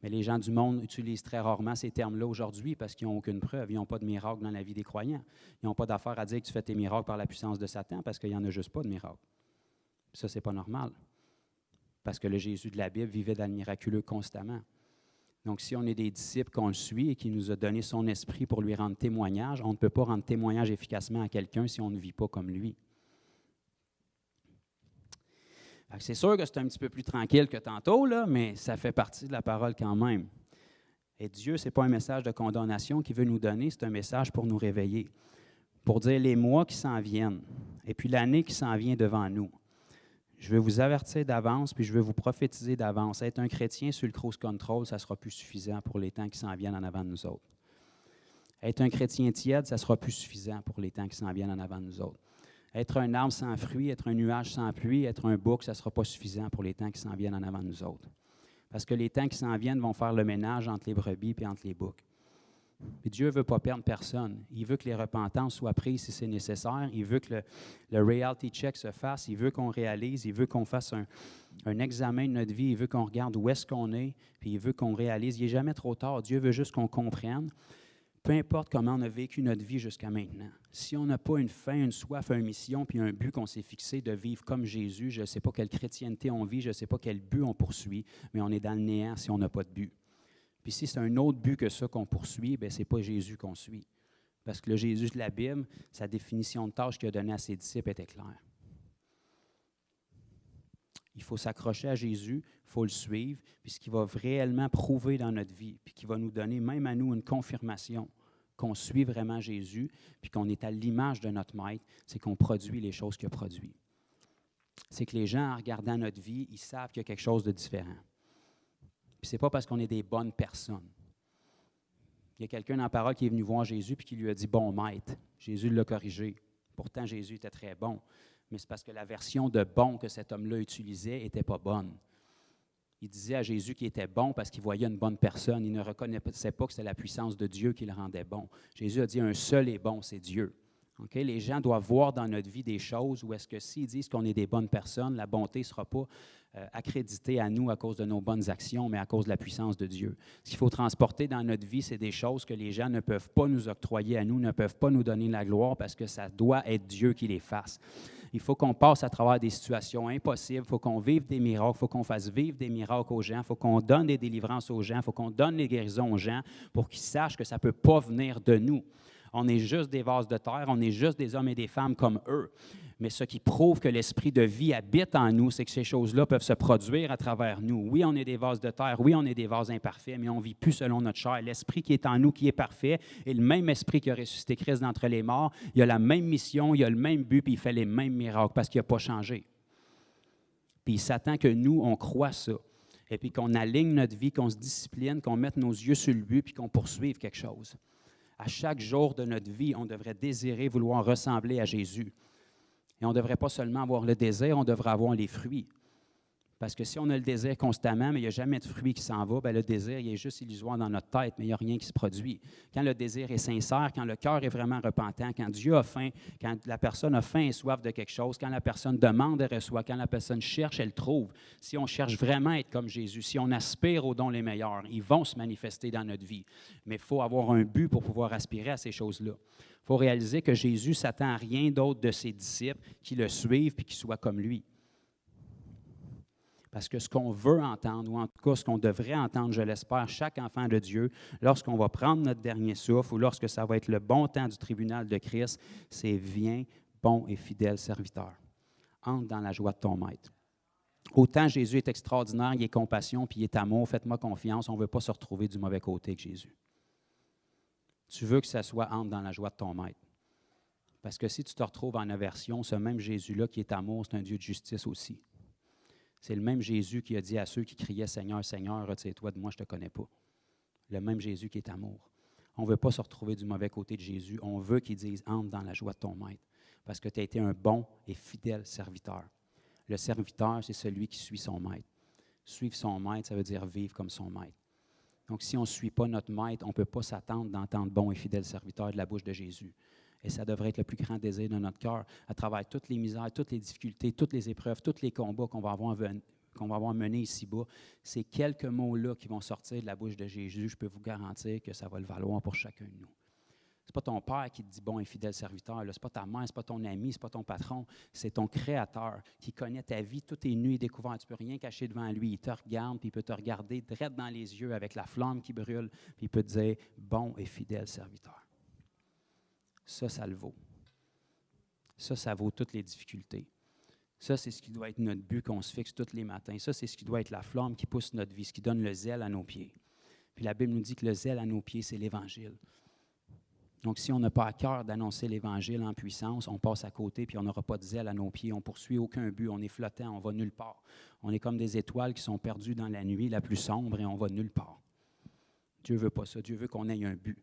Mais les gens du monde utilisent très rarement ces termes-là aujourd'hui parce qu'ils n'ont aucune preuve. Ils n'ont pas de miracle dans la vie des croyants. Ils n'ont pas d'affaire à dire que tu fais tes miracles par la puissance de Satan parce qu'il n'y en a juste pas de miracles. Ça, ce n'est pas normal. Parce que le Jésus de la Bible vivait dans le miraculeux constamment. Donc, si on est des disciples, qu'on le suit et qu'il nous a donné son esprit pour lui rendre témoignage, on ne peut pas rendre témoignage efficacement à quelqu'un si on ne vit pas comme lui. C'est sûr que c'est un petit peu plus tranquille que tantôt, là, mais ça fait partie de la parole quand même. Et Dieu, ce n'est pas un message de condamnation qu'il veut nous donner, c'est un message pour nous réveiller, pour dire les mois qui s'en viennent, et puis l'année qui s'en vient devant nous. Je veux vous avertir d'avance, puis je veux vous prophétiser d'avance. Être un chrétien sur le cruise control, ça ne sera plus suffisant pour les temps qui s'en viennent en avant de nous autres. Être un chrétien tiède, ça ne sera plus suffisant pour les temps qui s'en viennent en avant de nous autres. Être un arbre sans fruit, être un nuage sans pluie, être un bouc, ça ne sera pas suffisant pour les temps qui s'en viennent en avant de nous autres. Parce que les temps qui s'en viennent vont faire le ménage entre les brebis et entre les boucs. Et Dieu ne veut pas perdre personne. Il veut que les repentances soient prises si c'est nécessaire. Il veut que le reality check se fasse. Il veut qu'on réalise. Il veut qu'on fasse un examen de notre vie. Il veut qu'on regarde où est-ce qu'on est. Puis il veut qu'on réalise. Il n'est jamais trop tard. Dieu veut juste qu'on comprenne. Peu importe comment on a vécu notre vie jusqu'à maintenant. Si on n'a pas une fin, une soif, une mission, puis un but qu'on s'est fixé de vivre comme Jésus, je ne sais pas quelle chrétienté on vit, je ne sais pas quel but on poursuit, mais on est dans le néant si on n'a pas de but. Puis si c'est un autre but que ça qu'on poursuit, bien, ce n'est pas Jésus qu'on suit. Parce que le Jésus de la Bible, sa définition de tâche qu'il a donnée à ses disciples était claire. Il faut s'accrocher à Jésus, il faut le suivre, puis ce qu'il va réellement prouver dans notre vie, puis qui va nous donner, même à nous, une confirmation qu'on suit vraiment Jésus, puis qu'on est à l'image de notre Maître, c'est qu'on produit les choses qu'il a produites. C'est que les gens, en regardant notre vie, ils savent qu'il y a quelque chose de différent. Puis ce n'est pas parce qu'on est des bonnes personnes. Il y a quelqu'un dans la parole qui est venu voir Jésus puis qui lui a dit « bon maître ». Jésus l'a corrigé. Pourtant, Jésus était très bon. Mais c'est parce que la version de « bon » que cet homme-là utilisait n'était pas bonne. Il disait à Jésus qu'il était bon parce qu'il voyait une bonne personne. Il ne reconnaissait pas que c'était la puissance de Dieu qui le rendait bon. Jésus a dit « un seul est bon, c'est Dieu ». Okay? Les gens doivent voir dans notre vie des choses où est-ce que s'ils disent qu'on est des bonnes personnes, la bonté ne sera pas accréditée à nous à cause de nos bonnes actions, mais à cause de la puissance de Dieu. Ce qu'il faut transporter dans notre vie, c'est des choses que les gens ne peuvent pas nous octroyer à nous, ne peuvent pas nous donner la gloire parce que ça doit être Dieu qui les fasse. Il faut qu'on passe à travers des situations impossibles, il faut qu'on vive des miracles, il faut qu'on fasse vivre des miracles aux gens, il faut qu'on donne des délivrances aux gens, il faut qu'on donne les guérisons aux gens pour qu'ils sachent que ça ne peut pas venir de nous. On est juste des vases de terre, on est juste des hommes et des femmes comme eux. Mais ce qui prouve que l'esprit de vie habite en nous, c'est que ces choses-là peuvent se produire à travers nous. Oui, on est des vases de terre, oui, on est des vases imparfaits, mais on ne vit plus selon notre chair. L'esprit qui est en nous, qui est parfait, est le même esprit qui a ressuscité Christ d'entre les morts. Il a la même mission, il a le même but, puis il fait les mêmes miracles parce qu'il n'a pas changé. Puis il s'attend que nous, on croit ça. Et puis qu'on aligne notre vie, qu'on se discipline, qu'on mette nos yeux sur le but, puis qu'on poursuive quelque chose. À chaque jour de notre vie, on devrait désirer vouloir ressembler à Jésus. Et on ne devrait pas seulement avoir le désir, on devrait avoir les fruits. Parce que si on a le désir constamment, mais il n'y a jamais de fruit qui s'en va, bien le désir il est juste illusoire dans notre tête, mais il n'y a rien qui se produit. Quand le désir est sincère, quand le cœur est vraiment repentant, quand Dieu a faim, quand la personne a faim et soif de quelque chose, quand la personne demande, elle reçoit, quand la personne cherche, elle trouve. Si on cherche vraiment à être comme Jésus, si on aspire aux dons les meilleurs, ils vont se manifester dans notre vie. Mais il faut avoir un but pour pouvoir aspirer à ces choses-là. Il faut réaliser que Jésus ne s'attend à rien d'autre de ses disciples qui le suivent et qui soient comme lui. Parce que ce qu'on veut entendre, ou en tout cas ce qu'on devrait entendre, je l'espère, chaque enfant de Dieu, lorsqu'on va prendre notre dernier souffle ou lorsque ça va être le bon temps du tribunal de Christ, c'est « Viens, bon et fidèle serviteur. Entre dans la joie de ton maître. » Autant Jésus est extraordinaire, il est compassion, puis il est amour, faites-moi confiance, on ne veut pas se retrouver du mauvais côté que Jésus. Tu veux que ça soit « Entre dans la joie de ton maître. » Parce que si tu te retrouves en aversion, ce même Jésus-là qui est amour, c'est un Dieu de justice aussi. C'est le même Jésus qui a dit à ceux qui criaient « Seigneur, Seigneur, retire-toi de moi, je ne te connais pas. » le même Jésus qui est amour. On ne veut pas se retrouver du mauvais côté de Jésus. On veut qu'il dise « Entre dans la joie de ton maître » parce que tu as été un bon et fidèle serviteur. Le serviteur, c'est celui qui suit son maître. Suivre son maître, ça veut dire vivre comme son maître. Donc, si on ne suit pas notre maître, on ne peut pas s'attendre d'entendre bon et fidèle serviteur de la bouche de Jésus. Et ça devrait être le plus grand désir de notre cœur, à travers toutes les misères, toutes les difficultés, toutes les épreuves, tous les combats qu'on va avoir menés ici-bas. Ces quelques mots-là qui vont sortir de la bouche de Jésus, je peux vous garantir que ça va le valoir pour chacun de nous. Ce n'est pas ton père qui te dit bon et fidèle serviteur, ce n'est pas ta mère, ce n'est pas ton ami, ce n'est pas ton patron, c'est ton Créateur qui connaît ta vie, tout est nu et découvert. Tu ne peux rien cacher devant lui. Il te regarde, puis il peut te regarder droit dans les yeux avec la flamme qui brûle, puis il peut te dire bon et fidèle serviteur. Ça le vaut. Ça vaut toutes les difficultés. Ça, c'est ce qui doit être notre but qu'on se fixe tous les matins. Ça, c'est ce qui doit être la flamme qui pousse notre vie, ce qui donne le zèle à nos pieds. Puis la Bible nous dit que le zèle à nos pieds, c'est l'Évangile. Donc, si on n'a pas à cœur d'annoncer l'Évangile en puissance, on passe à côté, puis on n'aura pas de zèle à nos pieds, on ne poursuit aucun but, on est flottant, on va nulle part. On est comme des étoiles qui sont perdues dans la nuit la plus sombre et on va nulle part. Dieu ne veut pas ça. Dieu veut qu'on ait un but.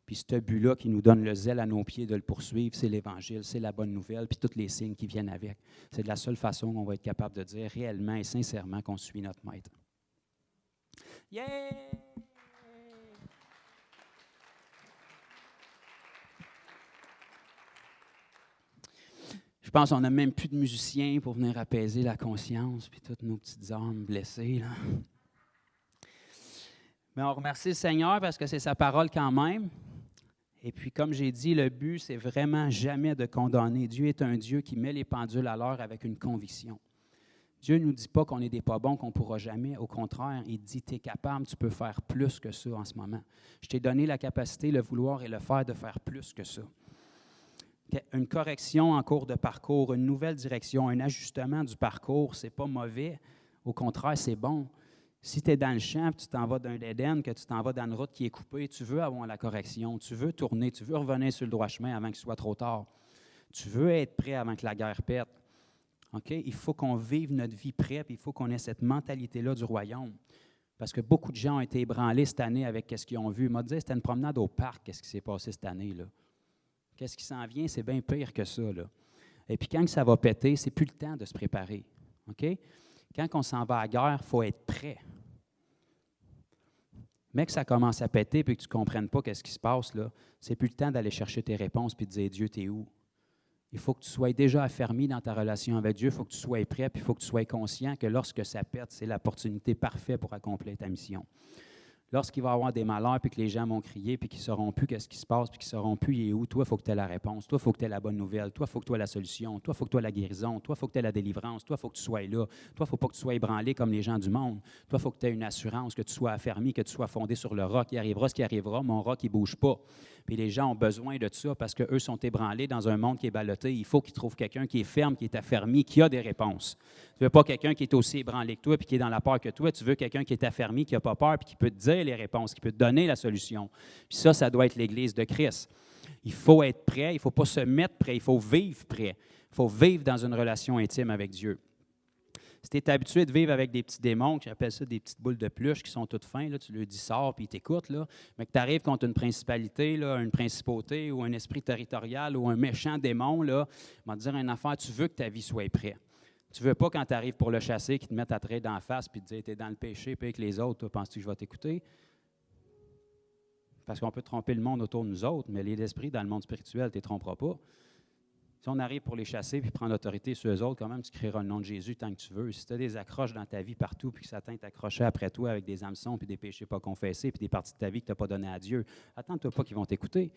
Puis ce but-là qui nous donne le zèle à nos pieds de le poursuivre, c'est l'Évangile, c'est la bonne nouvelle, puis tous les signes qui viennent avec. C'est de la seule façon qu'on va être capable de dire réellement et sincèrement qu'on suit notre Maître. Yeah! Je pense qu'on n'a même plus de musiciens pour venir apaiser la conscience, puis toutes nos petites âmes blessées, là. Mais on remercie le Seigneur parce que c'est sa parole quand même. Et puis, comme j'ai dit, le but, c'est vraiment jamais de condamner. Dieu est un Dieu qui met les pendules à l'heure avec une conviction. Dieu ne nous dit pas qu'on est des pas bons, qu'on ne pourra jamais. Au contraire, il dit, tu es capable, tu peux faire plus que ça en ce moment. Je t'ai donné la capacité, le vouloir et le faire de faire plus que ça. Une correction en cours de parcours, une nouvelle direction, un ajustement du parcours, ce n'est pas mauvais. Au contraire, c'est bon. Si tu es dans le champ, tu t'en vas d'un dead-end, que tu t'en vas dans une route qui est coupée, tu veux avoir la correction, tu veux tourner, tu veux revenir sur le droit chemin avant qu'il soit trop tard. Tu veux être prêt avant que la guerre pète. Okay? Il faut qu'on vive notre vie prêt, puis il faut qu'on ait cette mentalité-là du royaume. Parce que beaucoup de gens ont été ébranlés cette année avec ce qu'ils ont vu. Ils m'ont dit, c'était une promenade au parc, qu'est-ce qui s'est passé cette année-là. Qu'est-ce qui s'en vient? C'est bien pire que ça, là. Et puis quand ça va péter, c'est plus le temps de se préparer. OK? Quand on s'en va à la guerre, il faut être prêt. Mais que ça commence à péter et que tu ne comprennes pas ce qui se passe, là, c'est plus le temps d'aller chercher tes réponses et de dire « Dieu, t'es où? » Il faut que tu sois déjà affermi dans ta relation avec Dieu, il faut que tu sois prêt, puis il faut que tu sois conscient que lorsque ça pète, c'est l'opportunité parfaite pour accomplir ta mission. Lorsqu'il va y avoir des malheurs, puis que les gens vont crier, puis qu'ils ne sauront plus qu'est-ce qui se passe, puis qu'ils ne sauront plus il est où, toi, il faut que tu aies la réponse. Toi, il faut que tu aies la bonne nouvelle. Toi, il faut que tu aies la solution. Toi, il faut que tu aies la guérison. Toi, il faut que tu aies la délivrance. Toi, il faut que tu sois là. Toi, il ne faut pas que tu sois ébranlé comme les gens du monde. Toi, il faut que tu aies une assurance, que tu sois affermi, que tu sois fondé sur le roc. Il arrivera ce qui arrivera, mon roc, il ne bouge pas. Puis les gens ont besoin de ça parce qu'eux sont ébranlés dans un monde qui est ballotté. Il faut qu'ils trouvent quelqu'un qui est ferme, qui est affermi, qui a des réponses. Tu ne veux pas quelqu'un qui est aussi ébranlé que toi puis qui est dans la peur que toi. Tu veux quelqu'un qui est affermi, qui n'a pas peur puis qui peut te dire les réponses, qui peut te donner la solution. Puis ça doit être l'Église de Christ. Il faut être prêt, il ne faut pas se mettre prêt, il faut vivre prêt. Il faut vivre dans une relation intime avec Dieu. Si tu es habitué de vivre avec des petits démons, j'appelle ça des petites boules de pluche qui sont toutes fins, là, tu leur dis sors puis ils t'écoutent, là, mais que tu arrives contre une principalité, là, une principauté ou un esprit territorial ou un méchant démon, là, on va te dire une affaire, tu veux que ta vie soit prête. Tu ne veux pas quand tu arrives pour le chasser qu'ils te mettent à traiter d'en face puis te dire tu es dans le péché puis avec les autres, toi, penses-tu que je vais t'écouter? Parce qu'on peut tromper le monde autour de nous autres, mais les esprits dans le monde spirituel, tu ne les tromperas pas. Si on arrive pour les chasser puis prendre l'autorité sur eux autres, quand même, tu crieras le nom de Jésus tant que tu veux. Si tu as des accroches dans ta vie partout puis que Satan t'accrochait après toi avec des hameçons puis des péchés pas confessés puis des parties de ta vie que tu n'as pas données à Dieu, attends-toi pas qu'ils vont t'écouter.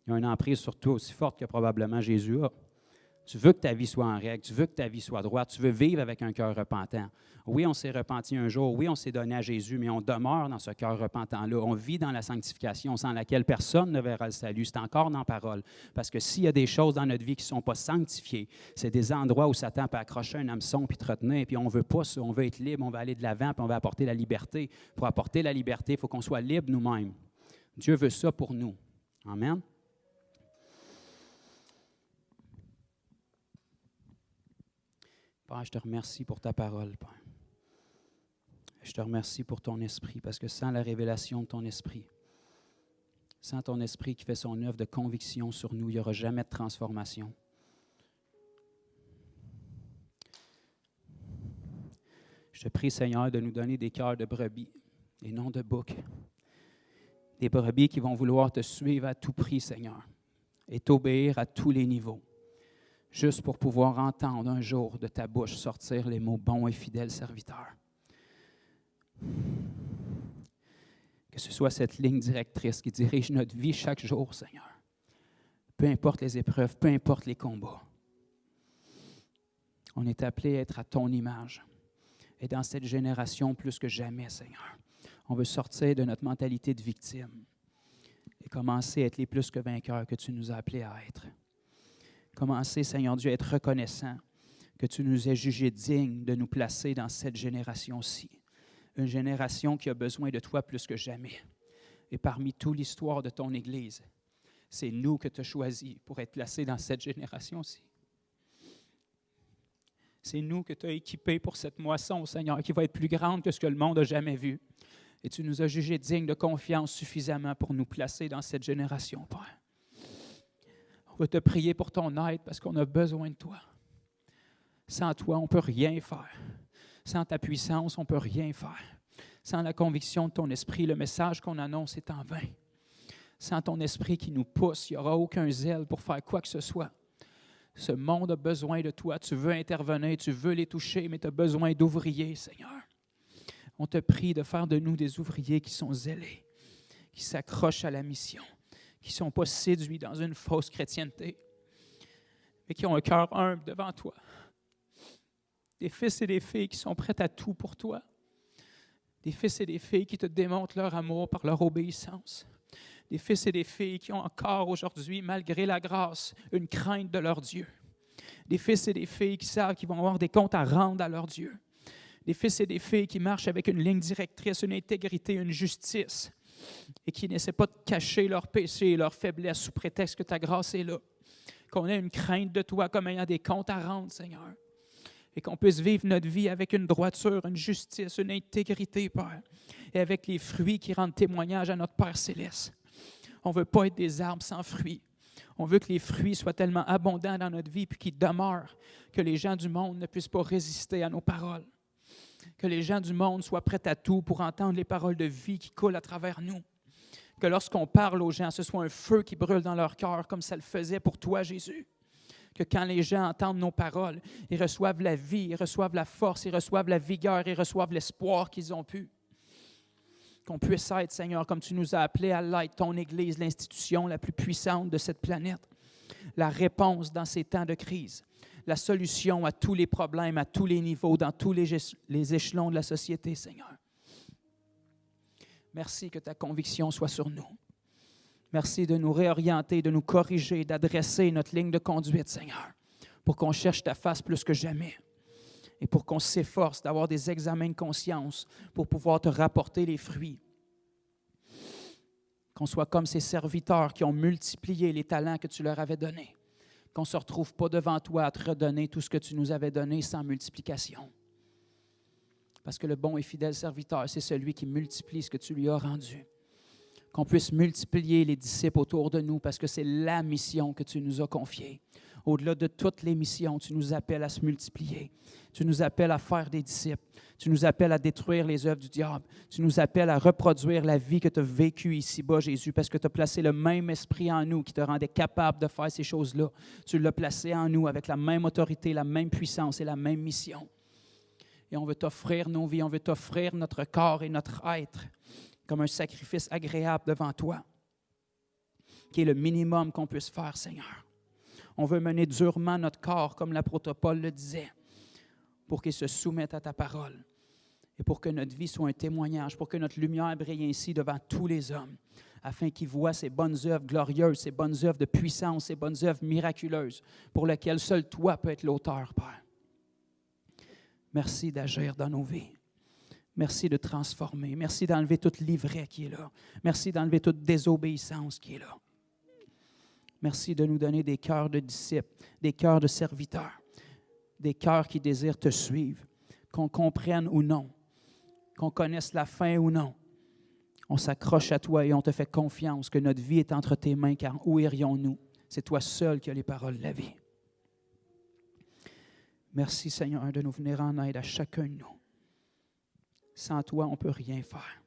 Il y a une emprise sur toi aussi forte que probablement Jésus a. Tu veux que ta vie soit en règle, tu veux que ta vie soit droite, tu veux vivre avec un cœur repentant. Oui, on s'est repenti un jour, oui, on s'est donné à Jésus, mais on demeure dans ce cœur repentant-là. On vit dans la sanctification sans laquelle personne ne verra le salut. C'est encore dans la parole. Parce que s'il y a des choses dans notre vie qui ne sont pas sanctifiées, c'est des endroits où Satan peut accrocher un hameçon puis te retenir, puis on ne veut pas ça, on veut être libre, on veut aller de l'avant, puis on veut apporter la liberté. Pour apporter la liberté, il faut qu'on soit libre nous-mêmes. Dieu veut ça pour nous. Amen. Père, je te remercie pour ta parole, Père. Je te remercie pour ton esprit, parce que sans la révélation de ton esprit, sans ton esprit qui fait son œuvre de conviction sur nous, il n'y aura jamais de transformation. Je te prie, Seigneur, de nous donner des cœurs de brebis et non de boucs. Des brebis qui vont vouloir te suivre à tout prix, Seigneur, et t'obéir à tous les niveaux, juste pour pouvoir entendre un jour de ta bouche sortir les mots « bon et fidèle serviteur ». Que ce soit cette ligne directrice qui dirige notre vie chaque jour, Seigneur. Peu importe les épreuves, peu importe les combats. On est appelé à être à ton image. Et dans cette génération, plus que jamais, Seigneur, on veut sortir de notre mentalité de victime et commencer à être les plus que vainqueurs que tu nous as appelés à être. Commencer, Seigneur Dieu, à être reconnaissant que tu nous aies jugés dignes de nous placer dans cette génération-ci. Une génération qui a besoin de toi plus que jamais. Et parmi toute l'histoire de ton Église, c'est nous que tu as choisis pour être placés dans cette génération-ci. C'est nous que tu as équipés pour cette moisson, Seigneur, qui va être plus grande que ce que le monde a jamais vu. Et tu nous as jugés dignes de confiance suffisamment pour nous placer dans cette génération, Père. On va te prier pour ton aide parce qu'on a besoin de toi. Sans toi, on ne peut rien faire. Sans ta puissance, on ne peut rien faire. Sans la conviction de ton esprit, le message qu'on annonce est en vain. Sans ton esprit qui nous pousse, il n'y aura aucun zèle pour faire quoi que ce soit. Ce monde a besoin de toi. Tu veux intervenir, tu veux les toucher, mais tu as besoin d'ouvriers, Seigneur. On te prie de faire de nous des ouvriers qui sont zélés, qui s'accrochent à la mission, qui ne sont pas séduits dans une fausse chrétienté, mais qui ont un cœur humble devant toi. Des fils et des filles qui sont prêts à tout pour toi. Des fils et des filles qui te démontrent leur amour par leur obéissance. Des fils et des filles qui ont encore aujourd'hui, malgré la grâce, une crainte de leur Dieu. Des fils et des filles qui savent qu'ils vont avoir des comptes à rendre à leur Dieu. Des fils et des filles qui marchent avec une ligne directrice, une intégrité, une justice, et qui n'essaient pas de cacher leurs péchés et leurs faiblesses sous prétexte que ta grâce est là. Qu'on ait une crainte de toi comme ayant des comptes à rendre, Seigneur. Et qu'on puisse vivre notre vie avec une droiture, une justice, une intégrité, Père, et avec les fruits qui rendent témoignage à notre Père céleste. On ne veut pas être des arbres sans fruits. On veut que les fruits soient tellement abondants dans notre vie puis qu'ils demeurent, que les gens du monde ne puissent pas résister à nos paroles. Que les gens du monde soient prêts à tout pour entendre les paroles de vie qui coulent à travers nous. Que lorsqu'on parle aux gens, ce soit un feu qui brûle dans leur cœur comme ça le faisait pour toi, Jésus. Que quand les gens entendent nos paroles, ils reçoivent la vie, ils reçoivent la force, ils reçoivent la vigueur, ils reçoivent l'espoir qu'ils ont pu. Qu'on puisse être, Seigneur, comme tu nous as appelés à l'être, ton Église, l'institution la plus puissante de cette planète. La réponse dans ces temps de crise. La solution à tous les problèmes, à tous les niveaux, dans tous les échelons de la société, Seigneur. Merci que ta conviction soit sur nous. Merci de nous réorienter, de nous corriger, d'adresser notre ligne de conduite, Seigneur, pour qu'on cherche ta face plus que jamais et pour qu'on s'efforce d'avoir des examens de conscience pour pouvoir te rapporter les fruits. Qu'on soit comme ces serviteurs qui ont multiplié les talents que tu leur avais donnés. Qu'on ne se retrouve pas devant toi à te redonner tout ce que tu nous avais donné sans multiplication. Parce que le bon et fidèle serviteur, c'est celui qui multiplie ce que tu lui as rendu. Qu'on puisse multiplier les disciples autour de nous parce que c'est la mission que tu nous as confiée. Au-delà de toutes les missions, tu nous appelles à se multiplier. Tu nous appelles à faire des disciples. Tu nous appelles à détruire les œuvres du diable. Tu nous appelles à reproduire la vie que tu as vécue ici-bas, Jésus, parce que tu as placé le même esprit en nous qui te rendait capable de faire ces choses-là. Tu l'as placé en nous avec la même autorité, la même puissance et la même mission. Et on veut t'offrir nos vies, on veut t'offrir notre corps et notre être comme un sacrifice agréable devant toi, qui est le minimum qu'on puisse faire, Seigneur. On veut mener durement notre corps, comme l'apôtre Paul le disait, pour qu'il se soumette à ta parole et pour que notre vie soit un témoignage, pour que notre lumière brille ainsi devant tous les hommes, afin qu'ils voient ces bonnes œuvres glorieuses, ces bonnes œuvres de puissance, ces bonnes œuvres miraculeuses, pour lesquelles seul toi peux être l'auteur, Père. Merci d'agir dans nos vies. Merci de transformer. Merci d'enlever toute l'ivraie qui est là. Merci d'enlever toute désobéissance qui est là. Merci de nous donner des cœurs de disciples, des cœurs de serviteurs, des cœurs qui désirent te suivre, qu'on comprenne ou non qu'on connaisse la fin ou non. On s'accroche à toi et on te fait confiance que notre vie est entre tes mains, car où irions-nous? C'est toi seul qui as les paroles de la vie. Merci, Seigneur, de nous venir en aide à chacun de nous. Sans toi, on ne peut rien faire.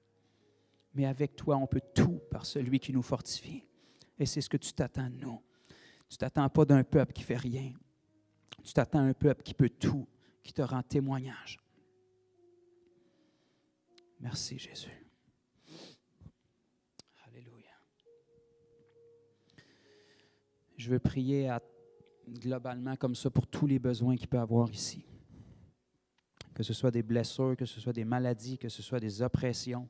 Mais avec toi, on peut tout par celui qui nous fortifie. Et c'est ce que tu t'attends de nous. Tu ne t'attends pas d'un peuple qui ne fait rien. Tu t'attends à un peuple qui peut tout, qui te rend témoignage. Merci, Jésus. Alléluia. Je veux prier globalement comme ça pour tous les besoins qu'il peut y avoir ici. Que ce soit des blessures, que ce soit des maladies, que ce soit des oppressions.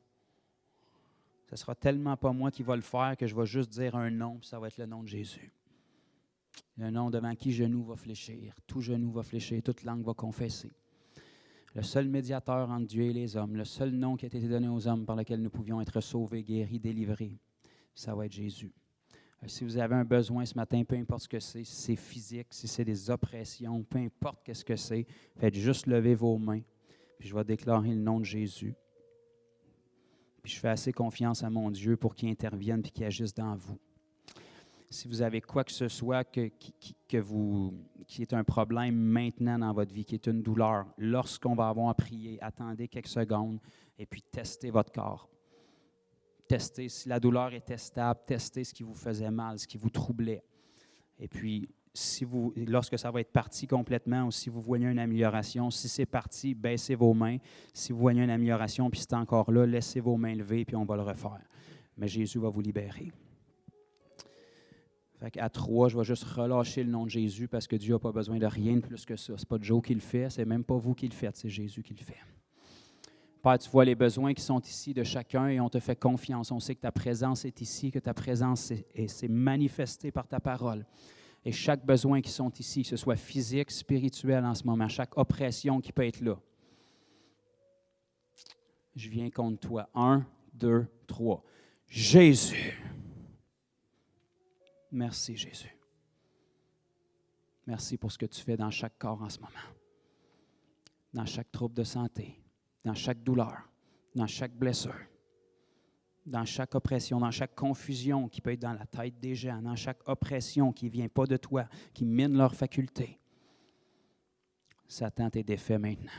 Ce ne sera tellement pas moi qui va le faire que je vais juste dire un nom, puis ça va être le nom de Jésus. Le nom devant qui genou va fléchir, tout genou va fléchir, toute langue va confesser. Le seul médiateur entre Dieu et les hommes, le seul nom qui a été donné aux hommes par lequel nous pouvions être sauvés, guéris, délivrés, ça va être Jésus. Si vous avez un besoin ce matin, peu importe ce que c'est, si c'est physique, si c'est des oppressions, peu importe qu'est-ce que c'est, faites juste lever vos mains, puis je vais déclarer le nom de Jésus. Puis je fais assez confiance à mon Dieu pour qu'il intervienne et qu'il agisse dans vous. Si vous avez quoi que ce soit qui est un problème maintenant dans votre vie, qui est une douleur, lorsqu'on va avoir prié, attendez quelques secondes et puis testez votre corps. Testez si la douleur était stable, testez ce qui vous faisait mal, ce qui vous troublait. Et puis, lorsque ça va être parti complètement ou si vous voyez une amélioration, si c'est parti, baissez vos mains. Si vous voyez une amélioration puis c'est encore là, laissez vos mains levées puis on va le refaire. Mais Jésus va vous libérer. Fait qu'à 3, je vais juste relâcher le nom de Jésus parce que Dieu n'a pas besoin de rien de plus que ça. Ce n'est pas Joe qui le fait, c'est même pas vous qui le faites, c'est Jésus qui le fait. Père, tu vois les besoins qui sont ici de chacun et on te fait confiance. On sait que ta présence est ici, que ta présence s'est manifestée par ta parole. Et chaque besoin qui sont ici, que ce soit physique, spirituel en ce moment, chaque oppression qui peut être là. Je viens contre toi. 1, 2, 3. Jésus. Merci, Jésus. Merci pour ce que tu fais dans chaque corps en ce moment. Dans chaque trouble de santé, dans chaque douleur, dans chaque blessure, dans chaque oppression, dans chaque confusion qui peut être dans la tête des gens, dans chaque oppression qui ne vient pas de toi, qui mine leurs facultés. Satan, t'es défait maintenant.